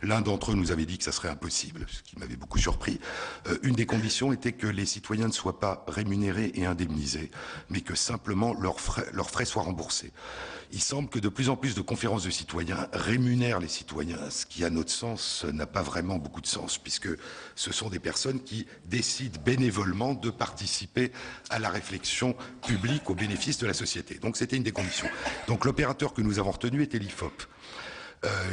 L'un d'entre eux nous avait dit que ça serait impossible, ce qui m'avait beaucoup surpris. Une des conditions était que les citoyens ne soient pas rémunérés et indemnisés, mais que simplement leurs frais soient remboursés. Il semble que de plus en plus de conférences de citoyens rémunèrent les citoyens, ce qui, à notre sens, n'a pas vraiment beaucoup de sens, puisque ce sont des personnes qui décident bénévolement de participer à la réflexion publique au bénéfice de la société. Donc c'était une des conditions. Donc l'opérateur que nous avons retenu était l'IFOP.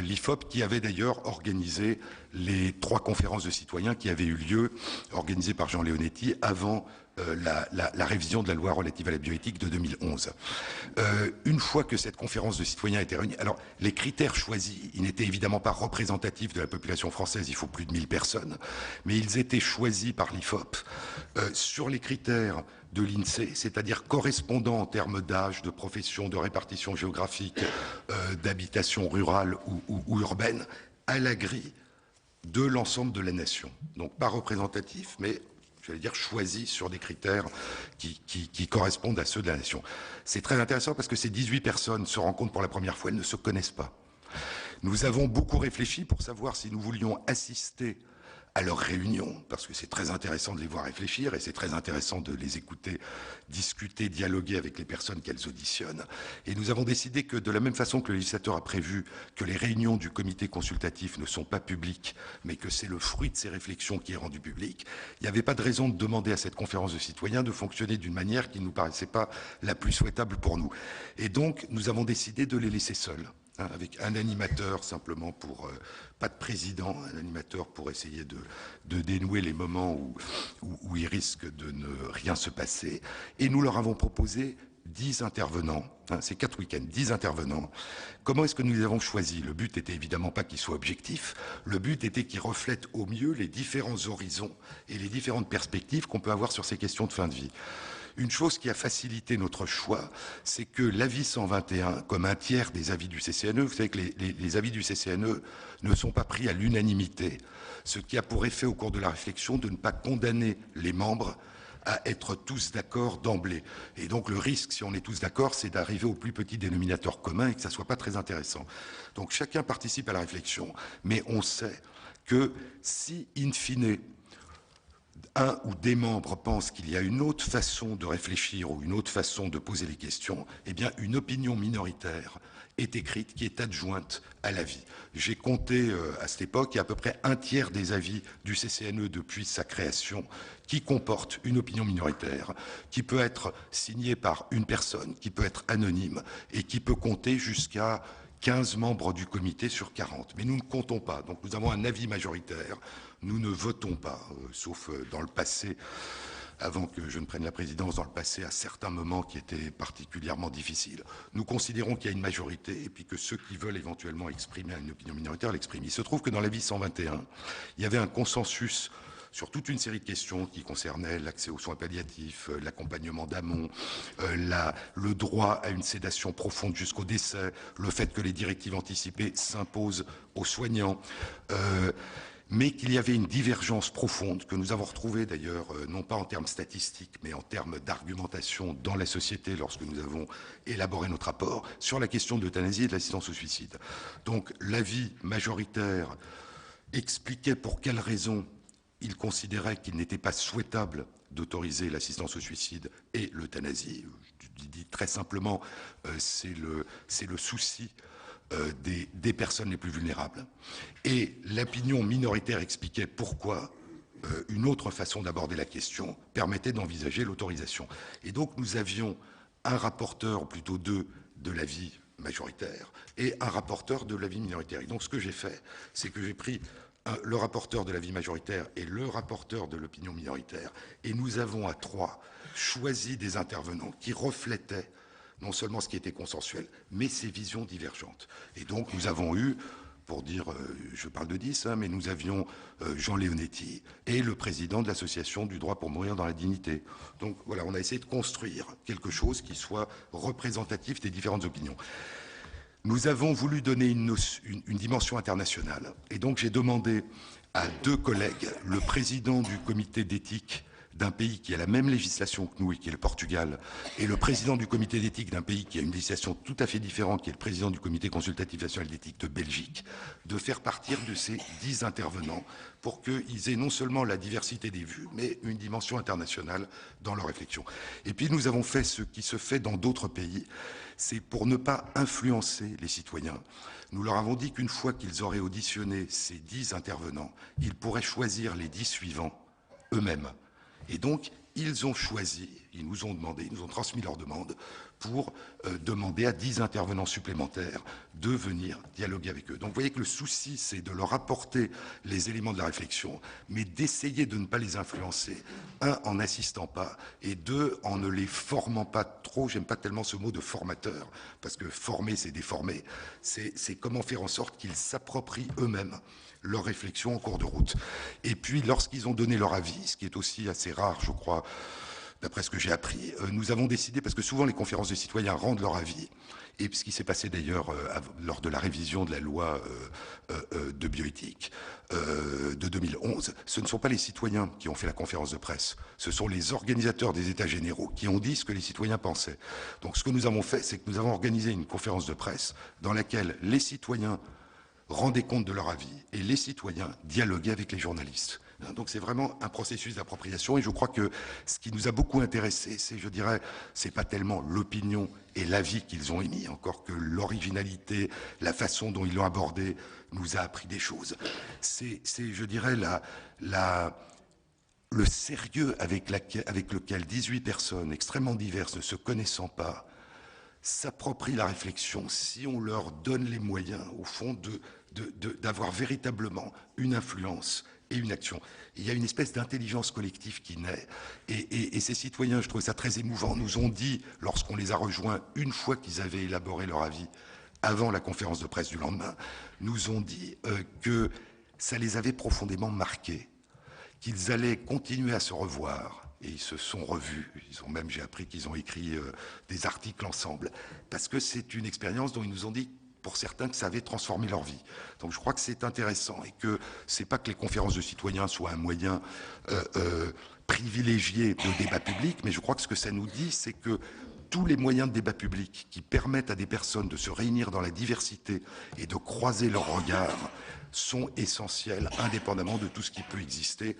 L'IFOP qui avait d'ailleurs organisé les 3 conférences de citoyens qui avaient eu lieu, organisées par Jean Leonetti, avant la révision de la loi relative à la bioéthique de 2011. Une fois que cette conférence de citoyens a été réunie, alors les critères choisis, ils n'étaient évidemment pas représentatifs de la population française, il faut plus de 1000 personnes, mais ils étaient choisis par l'IFOP sur les critères de l'INSEE, c'est-à-dire correspondant en termes d'âge, de profession, de répartition géographique, d'habitation rurale ou urbaine, à la grille de l'ensemble de la nation. Donc pas représentatif, mais j'allais dire choisis sur des critères qui correspondent à ceux de la nation. C'est très intéressant parce que ces 18 personnes se rencontrent pour la première fois, elles ne se connaissent pas. Nous avons beaucoup réfléchi pour savoir si nous voulions assister à leur réunion, parce que c'est très intéressant de les voir réfléchir et c'est très intéressant de les écouter, discuter, dialoguer avec les personnes qu'elles auditionnent. Et nous avons décidé que de la même façon que le législateur a prévu que les réunions du comité consultatif ne sont pas publiques, mais que c'est le fruit de ces réflexions qui est rendu public, il n'y avait pas de raison de demander à cette conférence de citoyens de fonctionner d'une manière qui ne nous paraissait pas la plus souhaitable pour nous. Et donc, nous avons décidé de les laisser seuls. Avec un animateur simplement pour pas de président, un animateur pour essayer de dénouer les moments où il risque de ne rien se passer. Et nous leur avons proposé 10 intervenants, c'est 4 week-ends, 10 intervenants. Comment est-ce que nous les avons choisis? Le but était évidemment pas qu'ils soient objectifs, le but était qu'ils reflètent au mieux les différents horizons et les différentes perspectives qu'on peut avoir sur ces questions de fin de vie. Une chose qui a facilité notre choix, c'est que l'avis 121, comme un tiers des avis du CCNE, vous savez que les avis du CCNE ne sont pas pris à l'unanimité, ce qui a pour effet au cours de la réflexion de ne pas condamner les membres à être tous d'accord d'emblée. Et donc le risque, si on est tous d'accord, c'est d'arriver au plus petit dénominateur commun et que ça ne soit pas très intéressant. Donc chacun participe à la réflexion, mais on sait que si, in fine, un ou des membres pensent qu'il y a une autre façon de réfléchir ou une autre façon de poser les questions, eh bien, une opinion minoritaire est écrite, qui est adjointe à l'avis. J'ai compté à cette époque, il y a à peu près un tiers des avis du CCNE depuis sa création qui comporte une opinion minoritaire, qui peut être signée par une personne, qui peut être anonyme et qui peut compter jusqu'à 15 membres du comité sur 40. Mais nous ne comptons pas, donc nous avons un avis majoritaire. Nous ne votons pas, sauf dans le passé, avant que je ne prenne la présidence, dans le passé, à certains moments qui étaient particulièrement difficiles. Nous considérons qu'il y a une majorité et puis que ceux qui veulent éventuellement exprimer une opinion minoritaire l'expriment. Il se trouve que dans l'avis 121, il y avait un consensus sur toute une série de questions qui concernaient l'accès aux soins palliatifs, l'accompagnement d'amont, le droit à une sédation profonde jusqu'au décès, le fait que les directives anticipées s'imposent aux soignants, mais qu'il y avait une divergence profonde que nous avons retrouvée d'ailleurs, non pas en termes statistiques, mais en termes d'argumentation dans la société lorsque nous avons élaboré notre rapport sur la question de l'euthanasie et de l'assistance au suicide. Donc l'avis majoritaire expliquait pour quelles raisons il considérait qu'il n'était pas souhaitable d'autoriser l'assistance au suicide et l'euthanasie. Je dis très simplement, c'est le souci des personnes les plus vulnérables. Et l'opinion minoritaire expliquait pourquoi une autre façon d'aborder la question permettait d'envisager l'autorisation. Et donc nous avions un rapporteur, ou plutôt deux, de l'avis majoritaire et un rapporteur de l'avis minoritaire. Et donc ce que j'ai fait, c'est que j'ai pris le rapporteur de l'avis majoritaire et le rapporteur de l'opinion minoritaire, et nous avons à trois choisi des intervenants qui reflétaient non seulement ce qui était consensuel, mais ces visions divergentes. Et donc nous avons eu, pour dire, je parle de 10, mais nous avions Jean Leonetti et le président de l'association du droit pour mourir dans la dignité. Donc voilà, on a essayé de construire quelque chose qui soit représentatif des différentes opinions. Nous avons voulu donner une dimension internationale. Et donc j'ai demandé à deux collègues, le président du comité d'éthique d'un pays qui a la même législation que nous et qui est le Portugal, et le président du comité d'éthique d'un pays qui a une législation tout à fait différente, qui est le président du comité consultatif national d'éthique de Belgique, de faire partir de ces 10 intervenants pour qu'ils aient non seulement la diversité des vues, mais une dimension internationale dans leur réflexion. Et puis nous avons fait ce qui se fait dans d'autres pays, c'est pour ne pas influencer les citoyens. Nous leur avons dit qu'une fois qu'ils auraient auditionné ces 10 intervenants, ils pourraient choisir les 10 suivants eux-mêmes. Et donc, ils ont choisi, ils nous ont demandé, ils nous ont transmis leur demande pour demander à 10 intervenants supplémentaires de venir dialoguer avec eux. Donc vous voyez que le souci, c'est de leur apporter les éléments de la réflexion, mais d'essayer de ne pas les influencer, un, en n'assistant pas, et deux, en ne les formant pas trop. J'aime pas tellement ce mot de formateur, parce que former, c'est déformer. C'est comment faire en sorte qu'ils s'approprient eux-mêmes leur réflexion en cours de route. Et puis, lorsqu'ils ont donné leur avis, ce qui est aussi assez rare, je crois, d'après ce que j'ai appris, nous avons décidé, parce que souvent les conférences de citoyens rendent leur avis, et ce qui s'est passé d'ailleurs lors de la révision de la loi de bioéthique de 2011, ce ne sont pas les citoyens qui ont fait la conférence de presse, ce sont les organisateurs des États généraux qui ont dit ce que les citoyens pensaient. Donc ce que nous avons fait, c'est que nous avons organisé une conférence de presse dans laquelle les citoyens rendaient compte de leur avis et les citoyens dialoguaient avec les journalistes. Donc c'est vraiment un processus d'appropriation et je crois que ce qui nous a beaucoup intéressé, c'est, je dirais, c'est pas tellement l'opinion et l'avis qu'ils ont émis, encore que l'originalité, la façon dont ils l'ont abordé nous a appris des choses. C'est je dirais, le sérieux avec lequel 18 personnes extrêmement diverses, ne se connaissant pas, s'approprient la réflexion si on leur donne les moyens, au fond, d'avoir véritablement une influence et une action. Il y a une espèce d'intelligence collective qui naît. Et ces citoyens, je trouve ça très émouvant, nous ont dit, lorsqu'on les a rejoints, une fois qu'ils avaient élaboré leur avis, avant la conférence de presse du lendemain, nous ont dit que ça les avait profondément marqués, qu'ils allaient continuer à se revoir. Et ils se sont revus. Ils ont même, j'ai appris qu'ils ont écrit des articles ensemble. Parce que c'est une expérience dont ils nous ont dit, pour certains, que ça avait transformé leur vie. Donc je crois que c'est intéressant et que c'est pas que les conférences de citoyens soient un moyen privilégié de débat public, mais je crois que ce que ça nous dit, c'est que tous les moyens de débat public qui permettent à des personnes de se réunir dans la diversité et de croiser leurs regards sont essentiels, indépendamment de tout ce qui peut exister,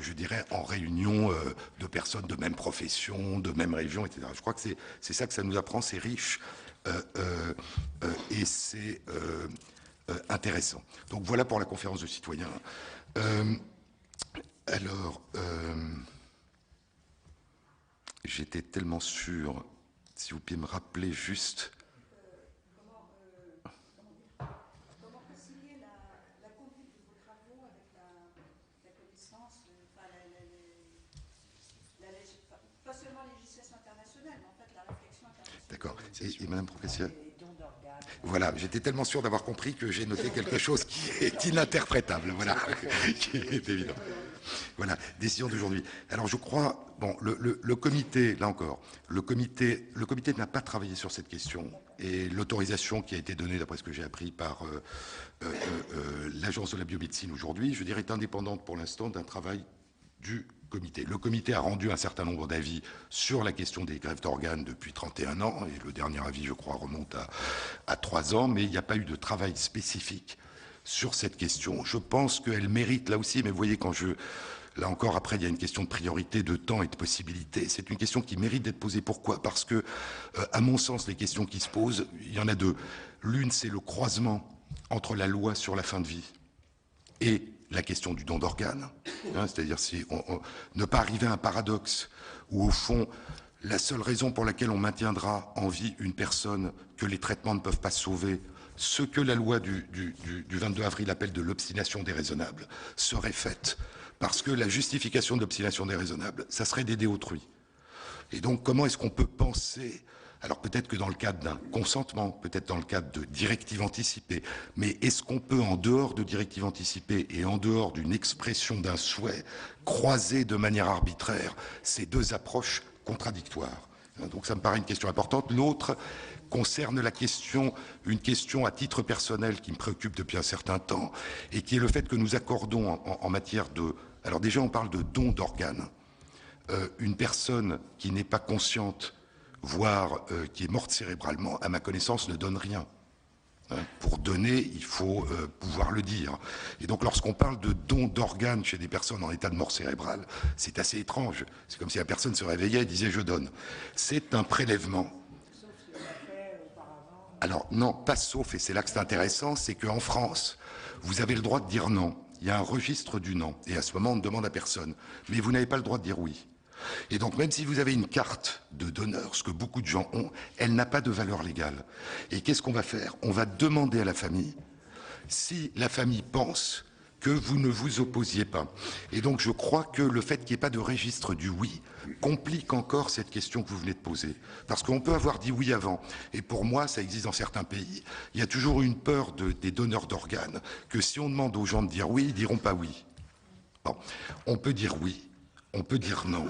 je dirais, en réunion de personnes de même profession, de même région, etc. Je crois que c'est ça que ça nous apprend, c'est riche et c'est intéressant. Donc voilà pour la conférence de citoyens. Alors, j'étais tellement sûr, si vous pouvez me rappeler juste... Comment concilier la conduite de vos travaux avec la connaissance, pas seulement la législation internationale, mais en fait la réflexion internationale. D'accord. Et Madame Professeur, voilà, j'étais tellement sûr d'avoir compris que j'ai noté quelque chose qui est ininterprétable, voilà, qui est évident. Voilà, décision d'aujourd'hui. Alors je crois, bon, le comité, là encore, le comité n'a pas travaillé sur cette question et l'autorisation qui a été donnée, d'après ce que j'ai appris par l'Agence de la biomédecine aujourd'hui, je dirais, est indépendante pour l'instant d'un travail du comité. Le comité a rendu un certain nombre d'avis sur la question des greffes d'organes depuis 31 ans, et le dernier avis, je crois, remonte à 3 ans, mais il n'y a pas eu de travail spécifique sur cette question. Je pense qu'elle mérite, là aussi, mais vous voyez, là encore, après, il y a une question de priorité, de temps et de possibilité. C'est une question qui mérite d'être posée. Pourquoi ? Parce que, à mon sens, les questions qui se posent, il y en a deux. L'une, c'est le croisement entre la loi sur la fin de vie et la question du don d'organes, c'est-à-dire ne pas arriver à un paradoxe où, au fond, la seule raison pour laquelle on maintiendra en vie une personne que les traitements ne peuvent pas sauver, ce que la loi du 22 avril appelle de l'obstination déraisonnable, serait faite. Parce que la justification de l'obstination déraisonnable, ça serait d'aider autrui. Et donc, comment est-ce qu'on peut penser... Alors peut-être que dans le cadre d'un consentement, peut-être dans le cadre de directives anticipées, mais est-ce qu'on peut, en dehors de directives anticipées et en dehors d'une expression d'un souhait, croiser de manière arbitraire ces deux approches contradictoires? Donc ça me paraît une question importante. L'autre concerne une question à titre personnel qui me préoccupe depuis un certain temps, et qui est le fait que nous accordons en matière de... Alors déjà, on parle de don d'organes. Une personne qui n'est pas consciente, voire qui est morte cérébralement, à ma connaissance, ne donne rien. Pour donner, il faut pouvoir le dire. Et donc, lorsqu'on parle de don d'organes chez des personnes en état de mort cérébrale, c'est assez étrange. C'est comme si la personne se réveillait et disait « je donne ». C'est un prélèvement. Alors, non, pas sauf, et c'est là que c'est intéressant, c'est qu'en France, vous avez le droit de dire non. Il y a un registre du non. Et à ce moment, on ne demande à personne. Mais vous n'avez pas le droit de dire oui. Et donc, même si vous avez une carte de donneur, ce que beaucoup de gens ont, elle n'a pas de valeur légale. Et qu'est-ce qu'on va faire? On va demander à la famille, si la famille pense que vous ne vous opposiez pas. Et donc, je crois que le fait qu'il n'y ait pas de registre du oui complique encore cette question que vous venez de poser. Parce qu'on peut avoir dit oui avant. Et pour moi, ça existe dans certains pays. Il y a toujours une peur des donneurs d'organes, que si on demande aux gens de dire oui, ils ne diront pas oui. Bon, on peut dire oui, on peut dire non.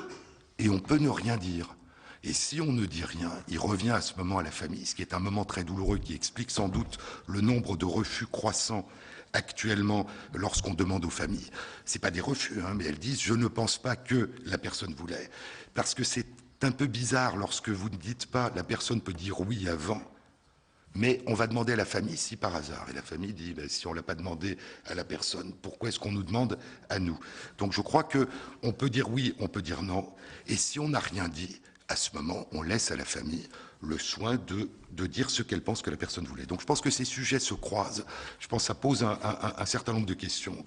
Et on peut ne rien dire. Et si on ne dit rien, il revient à ce moment à la famille, ce qui est un moment très douloureux, qui explique sans doute le nombre de refus croissants actuellement lorsqu'on demande aux familles. Ce n'est pas des refus, mais elles disent « je ne pense pas que la personne voulait ». Parce que c'est un peu bizarre lorsque vous ne dites pas « la personne peut dire oui avant ». Mais on va demander à la famille si par hasard. Et la famille dit, si on ne l'a pas demandé à la personne, pourquoi est-ce qu'on nous demande à nous? Donc je crois qu'on peut dire oui, on peut dire non. Et si on n'a rien dit, à ce moment, on laisse à la famille le soin de dire ce qu'elle pense que la personne voulait. Donc je pense que ces sujets se croisent. Je pense que ça pose un certain nombre de questions.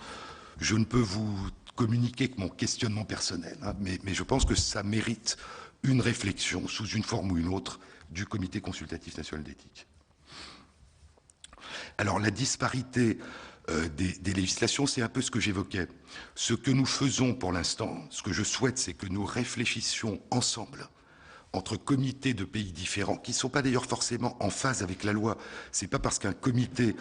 Je ne peux vous communiquer que mon questionnement personnel, mais je pense que ça mérite une réflexion, sous une forme ou une autre, du Comité consultatif national d'éthique. Alors la disparité des législations, c'est un peu ce que j'évoquais. Ce que nous faisons pour l'instant, ce que je souhaite, c'est que nous réfléchissions ensemble entre comités de pays différents, qui ne sont pas d'ailleurs forcément en phase avec la loi. Ce n'est pas parce qu'un comité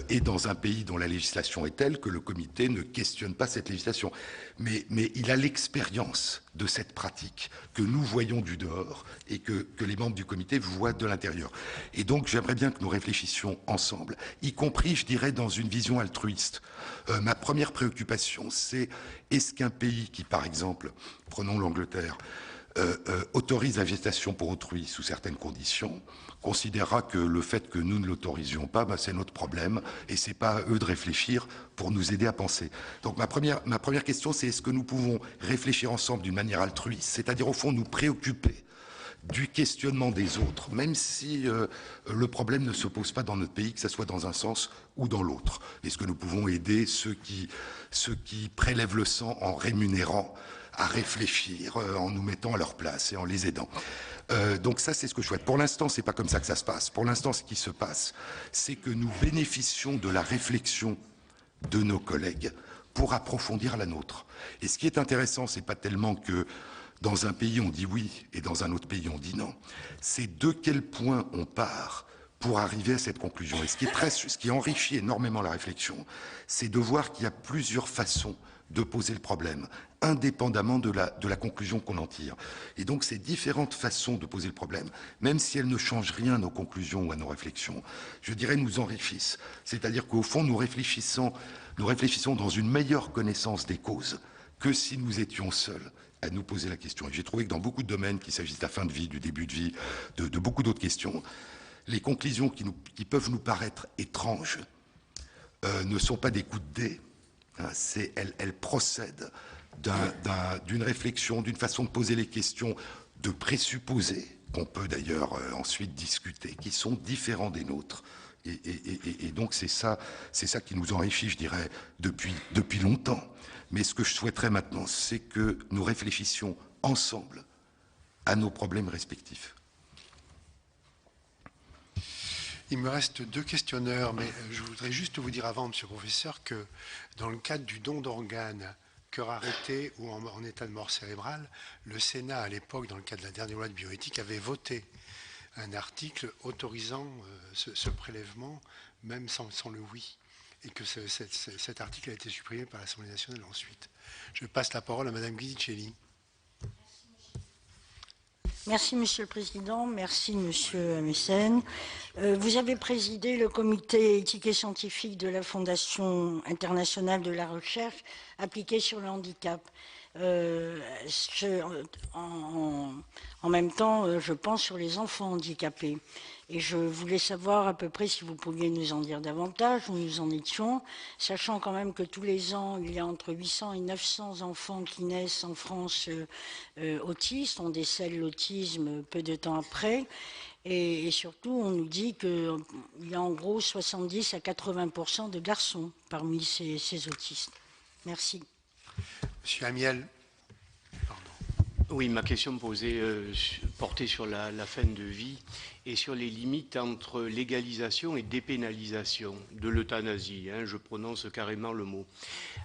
est dans un pays dont la législation est telle que le comité ne questionne pas cette législation. Mais il a l'expérience de cette pratique que nous voyons du dehors et que les membres du comité voient de l'intérieur. Et donc j'aimerais bien que nous réfléchissions ensemble, y compris, je dirais, dans une vision altruiste. Ma première préoccupation, c'est est-ce qu'un pays qui, par exemple, prenons l'Angleterre, autorise la gestation pour autrui sous certaines conditions, considérera que le fait que nous ne l'autorisions pas, c'est notre problème et c'est pas à eux de réfléchir pour nous aider à penser. Donc ma première question, c'est est-ce que nous pouvons réfléchir ensemble d'une manière altruiste, c'est-à-dire au fond nous préoccuper du questionnement des autres, même si le problème ne se pose pas dans notre pays, que ce soit dans un sens ou dans l'autre. Est-ce que nous pouvons aider ceux qui prélèvent le sang en rémunérant à réfléchir, en nous mettant à leur place et en les aidant. Donc ça, c'est ce que je souhaite. Pour l'instant, c'est pas comme ça que ça se passe. Pour l'instant, ce qui se passe, c'est que nous bénéficions de la réflexion de nos collègues pour approfondir la nôtre. Et ce qui est intéressant, c'est pas tellement que dans un pays on dit oui et dans un autre pays on dit non. C'est de quel point on part pour arriver à cette conclusion. Et ce qui enrichit énormément la réflexion, c'est de voir qu'il y a plusieurs façons de poser le problème, indépendamment de la conclusion qu'on en tire. Et donc ces différentes façons de poser le problème, même si elles ne changent rien à nos conclusions ou à nos réflexions, je dirais nous enrichissent. C'est-à-dire qu'au fond, nous réfléchissons dans une meilleure connaissance des causes que si nous étions seuls à nous poser la question. Et j'ai trouvé que dans beaucoup de domaines, qu'il s'agisse de la fin de vie, du début de vie, de beaucoup d'autres questions, les conclusions qui peuvent nous paraître étranges ne sont pas des coups de dé. Elle procède d'une réflexion, d'une façon de poser les questions, de présupposés, qu'on peut d'ailleurs ensuite discuter, qui sont différents des nôtres Et donc c'est ça qui nous enrichit, je dirais, depuis longtemps. Mais ce que je souhaiterais maintenant, c'est que nous réfléchissions ensemble à nos problèmes respectifs. Il me reste 2 questionneurs, mais je voudrais juste vous dire avant, monsieur le professeur, que dans le cadre du don d'organes, cœur arrêté ou en état de mort cérébrale, le Sénat, à l'époque, dans le cadre de la dernière loi de bioéthique, avait voté un article autorisant ce prélèvement, même sans le oui, et que cet article a été supprimé par l'Assemblée nationale ensuite. Je passe la parole à madame Guidicelli. Merci, Monsieur le Président. Merci, Monsieur Amesen. Vous avez présidé le comité éthique et scientifique de la Fondation internationale de la recherche appliquée sur le handicap. En même temps, je pense sur les enfants handicapés. Et je voulais savoir à peu près si vous pouviez nous en dire davantage, où nous en étions, sachant quand même que tous les ans, il y a entre 800 et 900 enfants qui naissent en France autistes. On décèle l'autisme peu de temps après. Et surtout, on nous dit qu'il y a en gros 70 à 80% de garçons parmi ces autistes. Merci. Monsieur Amiel. Oui, ma question portait sur la fin de vie et sur les limites entre légalisation et dépénalisation de l'euthanasie. Je prononce carrément le mot.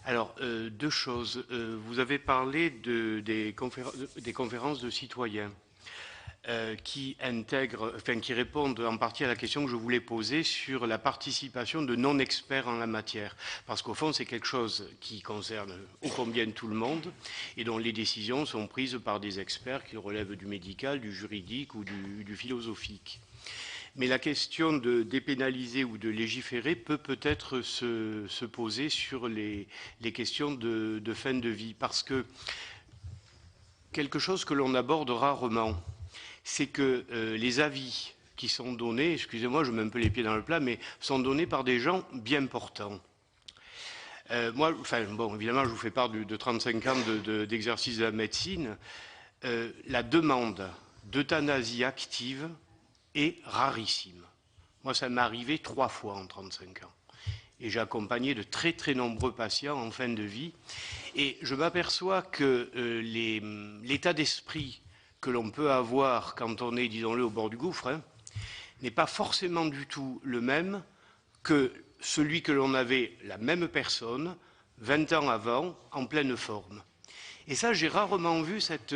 Alors, 2 choses. Vous avez parlé des conférences de citoyens qui répondent en partie à la question que je voulais poser sur la participation de non-experts en la matière. Parce qu'au fond, c'est quelque chose qui concerne ô combien tout le monde et dont les décisions sont prises par des experts qui relèvent du médical, du juridique ou du philosophique. Mais la question de dépénaliser ou de légiférer peut-être se poser sur les questions de fin de vie. Parce que quelque chose que l'on aborde rarement, c'est que les avis qui sont donnés, excusez-moi, je mets un peu les pieds dans le plat, mais sont donnés par des gens bien portants. Moi, évidemment, je vous fais part de 35 ans d'exercice de la médecine. La demande d'euthanasie active est rarissime. Moi, ça m'est arrivé 3 fois en 35 ans. Et j'ai accompagné de très très nombreux patients en fin de vie. Et je m'aperçois que l'état d'esprit que l'on peut avoir quand on est, disons-le, au bord du gouffre, n'est pas forcément du tout le même que celui que l'on avait, la même personne, 20 ans avant, en pleine forme. Et ça, j'ai rarement vu cet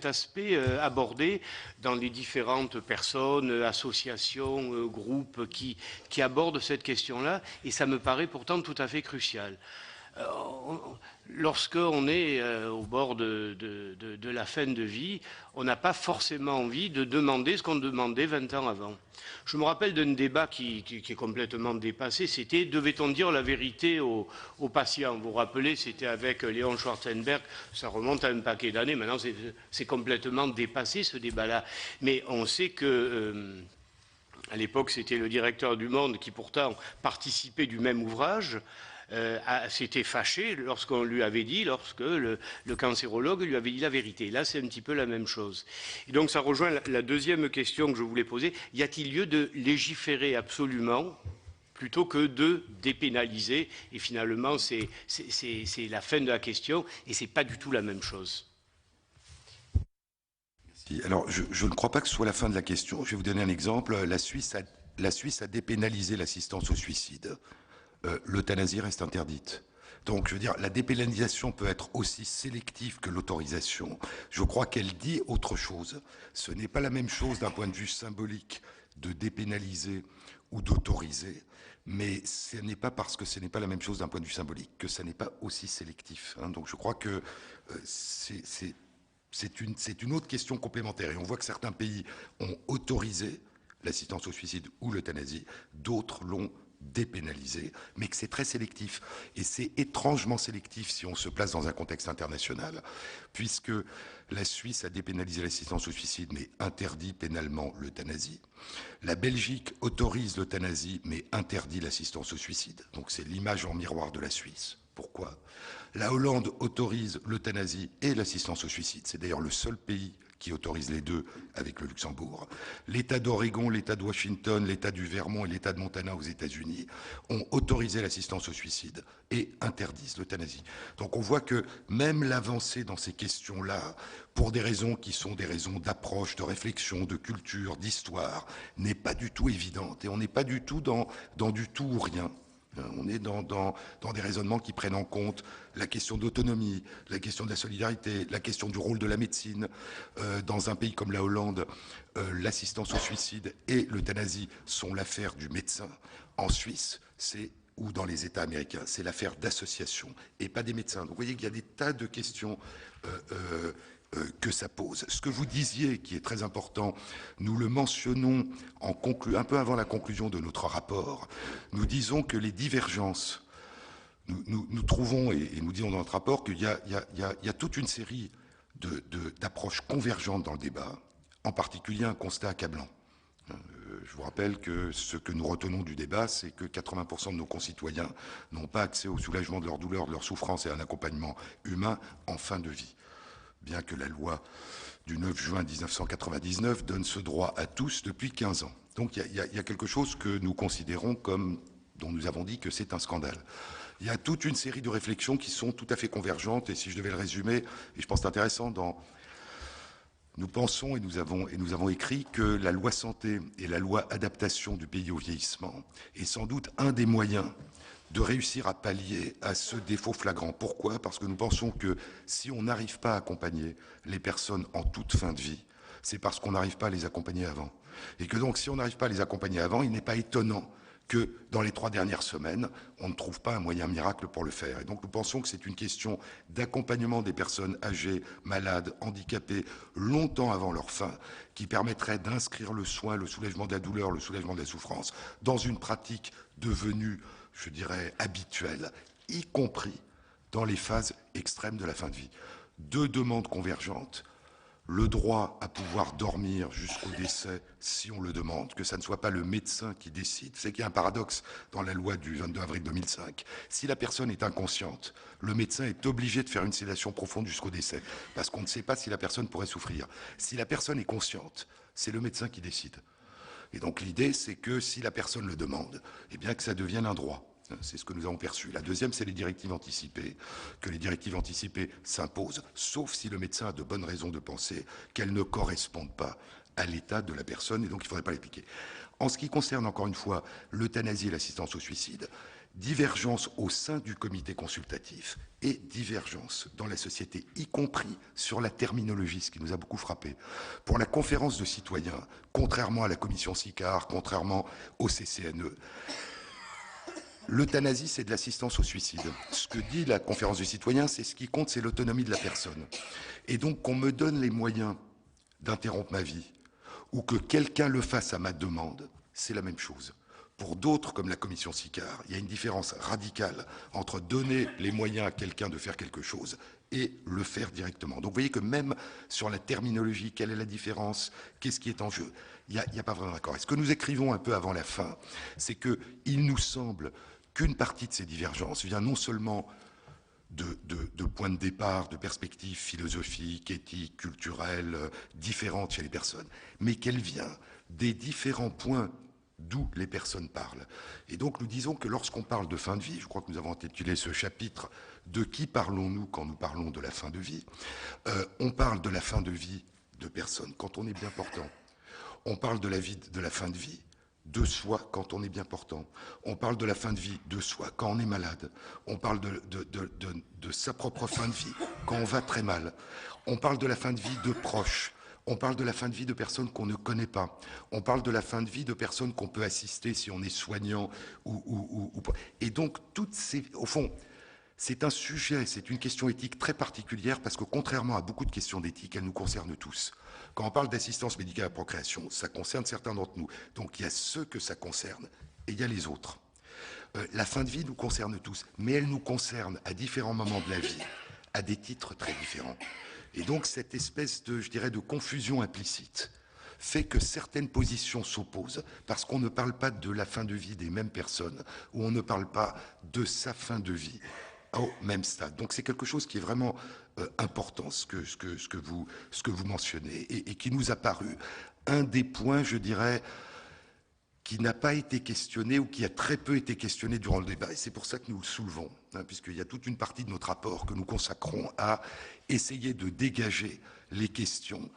aspect abordé dans les différentes personnes, associations, groupes qui abordent cette question-là, et ça me paraît pourtant tout à fait crucial. Lorsqu'on est au bord de la fin de vie, on n'a pas forcément envie de demander ce qu'on demandait 20 ans avant. Je me rappelle d'un débat qui est complètement dépassé, c'était « devait-on dire la vérité aux patients ?» Vous vous rappelez, c'était avec Léon Schwarzenberg, ça remonte à un paquet d'années, maintenant c'est complètement dépassé ce débat-là. Mais on sait que... à l'époque, c'était le directeur du Monde qui pourtant participait du même ouvrage, s'était fâché lorsqu'on lui avait dit, lorsque le cancérologue lui avait dit la vérité. Là, c'est un petit peu la même chose. Et donc, ça rejoint la deuxième question que je voulais poser. Y a-t-il lieu de légiférer absolument plutôt que de dépénaliser? Et finalement, c'est la fin de la question et c'est pas du tout la même chose. Alors, je ne crois pas que ce soit la fin de la question. Je vais vous donner un exemple. La Suisse a dépénalisé l'assistance au suicide. L'euthanasie reste interdite. Donc, je veux dire, la dépénalisation peut être aussi sélective que l'autorisation. Je crois qu'elle dit autre chose. Ce n'est pas la même chose d'un point de vue symbolique de dépénaliser ou d'autoriser, mais ce n'est pas parce que ce n'est pas la même chose d'un point de vue symbolique que ça n'est pas aussi sélectif. Donc, je crois que c'est une autre question complémentaire. Et on voit que certains pays ont autorisé l'assistance au suicide ou l'euthanasie, d'autres l'ont dépénalisé, mais que c'est très sélectif. Et c'est étrangement sélectif si on se place dans un contexte international, puisque la Suisse a dépénalisé l'assistance au suicide, mais interdit pénalement l'euthanasie. La Belgique autorise l'euthanasie, mais interdit l'assistance au suicide. Donc c'est l'image en miroir de la Suisse. Pourquoi ? La Hollande autorise l'euthanasie et l'assistance au suicide. C'est d'ailleurs le seul pays qui autorise les deux avec le Luxembourg. L'État d'Oregon, l'État de Washington, l'État du Vermont et l'État de Montana aux États-Unis ont autorisé l'assistance au suicide et interdisent l'euthanasie. Donc on voit que même l'avancée dans ces questions-là, pour des raisons qui sont des raisons d'approche, de réflexion, de culture, d'histoire, n'est pas du tout évidente. Et on n'est pas du tout dans du tout ou rien. On est dans des raisonnements qui prennent en compte la question d'autonomie, la question de la solidarité, la question du rôle de la médecine. Dans un pays comme la Hollande, l'assistance au suicide et l'euthanasie sont l'affaire du médecin. En Suisse, ou dans les États américains, c'est l'affaire d'associations et pas des médecins. Donc vous voyez qu'il y a des tas de questions que ça pose. Ce que vous disiez, qui est très important, nous le mentionnons un peu avant la conclusion de notre rapport, nous disons que les divergences, nous trouvons, et nous disons dans notre rapport, qu'il y a toute une série d'approches convergentes dans le débat, en particulier un constat accablant. Je vous rappelle que ce que nous retenons du débat, c'est que 80% de nos concitoyens n'ont pas accès au soulagement de leur douleur, de leur souffrance et à un accompagnement humain en fin de vie. Bien que la loi du 9 juin 1999 donne ce droit à tous depuis 15 ans. Donc il y a quelque chose que nous considérons comme, dont nous avons dit que c'est un scandale. Il y a toute une série de réflexions qui sont tout à fait convergentes, et si je devais le résumer, et je pense que c'est intéressant, nous pensons et nous avons écrit que la loi santé et la loi adaptation du pays au vieillissement est sans doute un des moyens de réussir à pallier à ce défaut flagrant. Pourquoi ? Parce que nous pensons que si on n'arrive pas à accompagner les personnes en toute fin de vie, c'est parce qu'on n'arrive pas à les accompagner avant. Et que donc, si on n'arrive pas à les accompagner avant, il n'est pas étonnant que dans les 3 dernières semaines, on ne trouve pas un moyen miracle pour le faire. Et donc nous pensons que c'est une question d'accompagnement des personnes âgées, malades, handicapées, longtemps avant leur fin, qui permettrait d'inscrire le soin, le soulagement de la douleur, le soulagement de la souffrance, dans une pratique devenue, je dirais, habituelle, y compris dans les phases extrêmes de la fin de vie. 2 demandes convergentes. Le droit à pouvoir dormir jusqu'au décès si on le demande, que ça ne soit pas le médecin qui décide. C'est qu'il y a un paradoxe dans la loi du 22 avril 2005. Si la personne est inconsciente, le médecin est obligé de faire une sédation profonde jusqu'au décès, parce qu'on ne sait pas si la personne pourrait souffrir. Si la personne est consciente, c'est le médecin qui décide. Et donc l'idée, c'est que si la personne le demande, eh bien que ça devienne un droit. C'est ce que nous avons perçu. La deuxième, c'est les directives anticipées, que les directives anticipées s'imposent, sauf si le médecin a de bonnes raisons de penser qu'elles ne correspondent pas à l'état de la personne, et donc il ne faudrait pas l'appliquer. En ce qui concerne, encore une fois, l'euthanasie et l'assistance au suicide, divergence au sein du comité consultatif et divergence dans la société, y compris sur la terminologie, ce qui nous a beaucoup frappé. Pour la conférence de citoyens, contrairement à la commission SICAR, contrairement au CCNE, l'euthanasie, c'est de l'assistance au suicide. Ce que dit la conférence des citoyens, c'est ce qui compte, c'est l'autonomie de la personne. Et donc, qu'on me donne les moyens d'interrompre ma vie, ou que quelqu'un le fasse à ma demande, c'est la même chose. Pour d'autres, comme la commission SICAR, il y a une différence radicale entre donner les moyens à quelqu'un de faire quelque chose et le faire directement. Donc vous voyez que même sur la terminologie, quelle est la différence, qu'est-ce qui est en jeu, il n'y a pas vraiment d'accord. Et ce que nous écrivons un peu avant la fin, c'est qu'il nous semble qu'une partie de ces divergences vient non seulement de points de départ, de perspectives philosophiques, éthiques, culturelles, différentes chez les personnes, mais qu'elle vient des différents points d'où les personnes parlent. Et donc nous disons que lorsqu'on parle de fin de vie, je crois que nous avons intitulé ce chapitre « De qui parlons-nous quand nous parlons de la fin de vie ?» On parle de la fin de vie de personnes quand on est bien portant. On parle de la fin de vie de soi quand on est bien portant. On parle de la fin de vie de soi quand on est malade. On parle de sa propre fin de vie quand on va très mal. On parle de la fin de vie de proches. On parle de la fin de vie de personnes qu'on ne connaît pas. On parle de la fin de vie de personnes qu'on peut assister si on est soignant ou pas. Et donc, au fond, c'est un sujet, c'est une question éthique très particulière parce que contrairement à beaucoup de questions d'éthique, elle nous concerne tous. Quand on parle d'assistance médicale à la procréation, ça concerne certains d'entre nous. Donc il y a ceux que ça concerne et il y a les autres. La fin de vie nous concerne tous, mais elle nous concerne à différents moments de la vie, à des titres très différents. Et donc cette espèce de, je dirais, de confusion implicite fait que certaines positions s'opposent parce qu'on ne parle pas de la fin de vie des mêmes personnes ou on ne parle pas de sa fin de vie au même stade. Donc c'est quelque chose qui est vraiment important, ce que vous mentionnez, et qui nous a paru un des points, je dirais, qui n'a pas été questionné ou qui a très peu été questionné durant le débat. Et c'est pour ça que nous le soulevons, puisqu'il y a toute une partie de notre rapport que nous consacrons à essayer de dégager les questions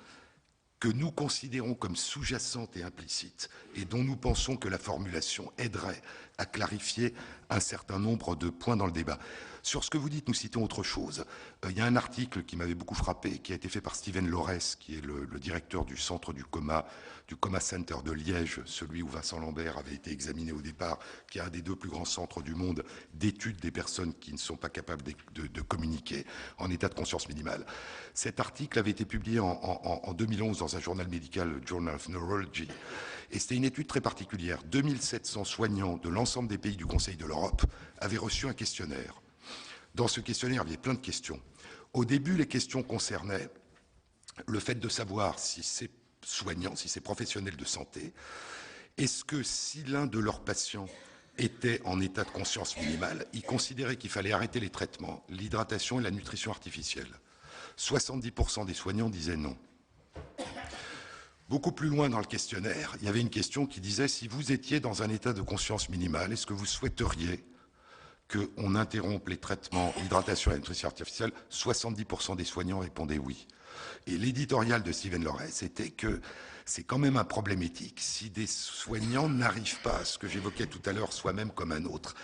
que nous considérons comme sous-jacentes et implicites, et dont nous pensons que la formulation aiderait à clarifier un certain nombre de points dans le débat. Sur ce que vous dites, nous citons autre chose. Il y a un article qui m'avait beaucoup frappé, qui a été fait par Steven Lorès, qui est le directeur du centre du Coma Center de Liège, celui où Vincent Lambert avait été examiné au départ, qui est un des 2 plus grands centres du monde d'études des personnes qui ne sont pas capables de communiquer en état de conscience minimale. Cet article avait été publié en 2011 dans un journal médical, le Journal of Neurology, et c'était une étude très particulière. 2700 soignants de l'ensemble des pays du Conseil de l'Europe avaient reçu un questionnaire. Dans ce questionnaire, il y avait plein de questions. Au début, les questions concernaient le fait de savoir si ces soignants, si ces professionnels de santé, est-ce que si l'un de leurs patients était en état de conscience minimale, ils considéraient qu'il fallait arrêter les traitements, l'hydratation et la nutrition artificielle. 70% des soignants disaient non. Beaucoup plus loin dans le questionnaire, il y avait une question qui disait si vous étiez dans un état de conscience minimale, est-ce que vous souhaiteriez qu'on interrompe les traitements, l'hydratation et la nutrition artificielle? 70% des soignants répondaient oui. Et l'éditorial de Steven Lorès était que c'est quand même un problème éthique si des soignants n'arrivent pas, ce que j'évoquais tout à l'heure, soi-même comme un autre,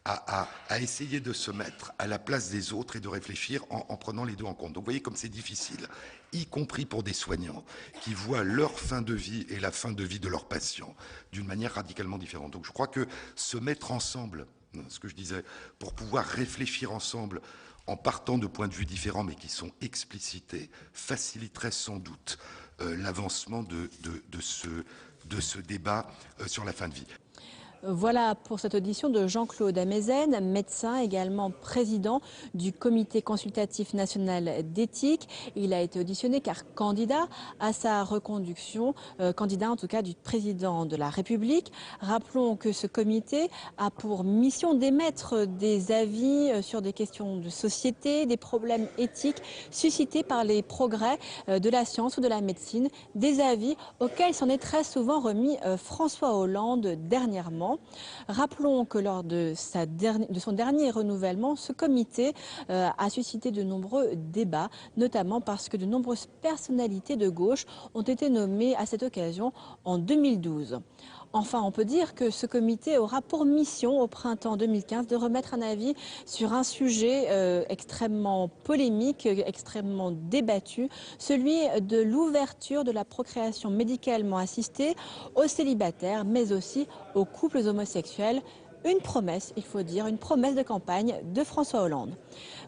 à essayer de se mettre à la place des autres et de réfléchir en prenant les 2 en compte. Donc vous voyez comme c'est difficile, y compris pour des soignants qui voient leur fin de vie et la fin de vie de leurs patients d'une manière radicalement différente. Donc je crois que se mettre ensemble, ce que je disais, pour pouvoir réfléchir ensemble en partant de points de vue différents mais qui sont explicités, faciliterait sans doute l'avancement de ce débat sur la fin de vie. Voilà pour cette audition de Jean-Claude Amezen, médecin, également président du Comité consultatif national d'éthique. Il a été auditionné car candidat à sa reconduction, candidat en tout cas du président de la République. Rappelons que ce comité a pour mission d'émettre des avis sur des questions de société, des problèmes éthiques suscités par les progrès de la science ou de la médecine, des avis auxquels s'en est très souvent remis François Hollande dernièrement. Rappelons que lors de son dernier renouvellement, ce comité a suscité de nombreux débats, notamment parce que de nombreuses personnalités de gauche ont été nommées à cette occasion en 2012. Enfin, on peut dire que ce comité aura pour mission au printemps 2015 de remettre un avis sur un sujet extrêmement polémique, extrêmement débattu, celui de l'ouverture de la procréation médicalement assistée aux célibataires, mais aussi aux couples homosexuels. Une promesse, il faut dire, une promesse de campagne de François Hollande.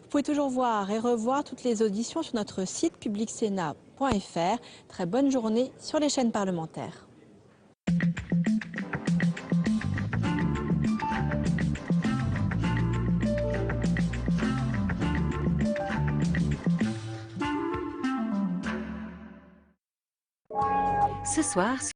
Vous pouvez toujours voir et revoir toutes les auditions sur notre site publicsénat.fr. Très bonne journée sur les chaînes parlementaires. Ce soir,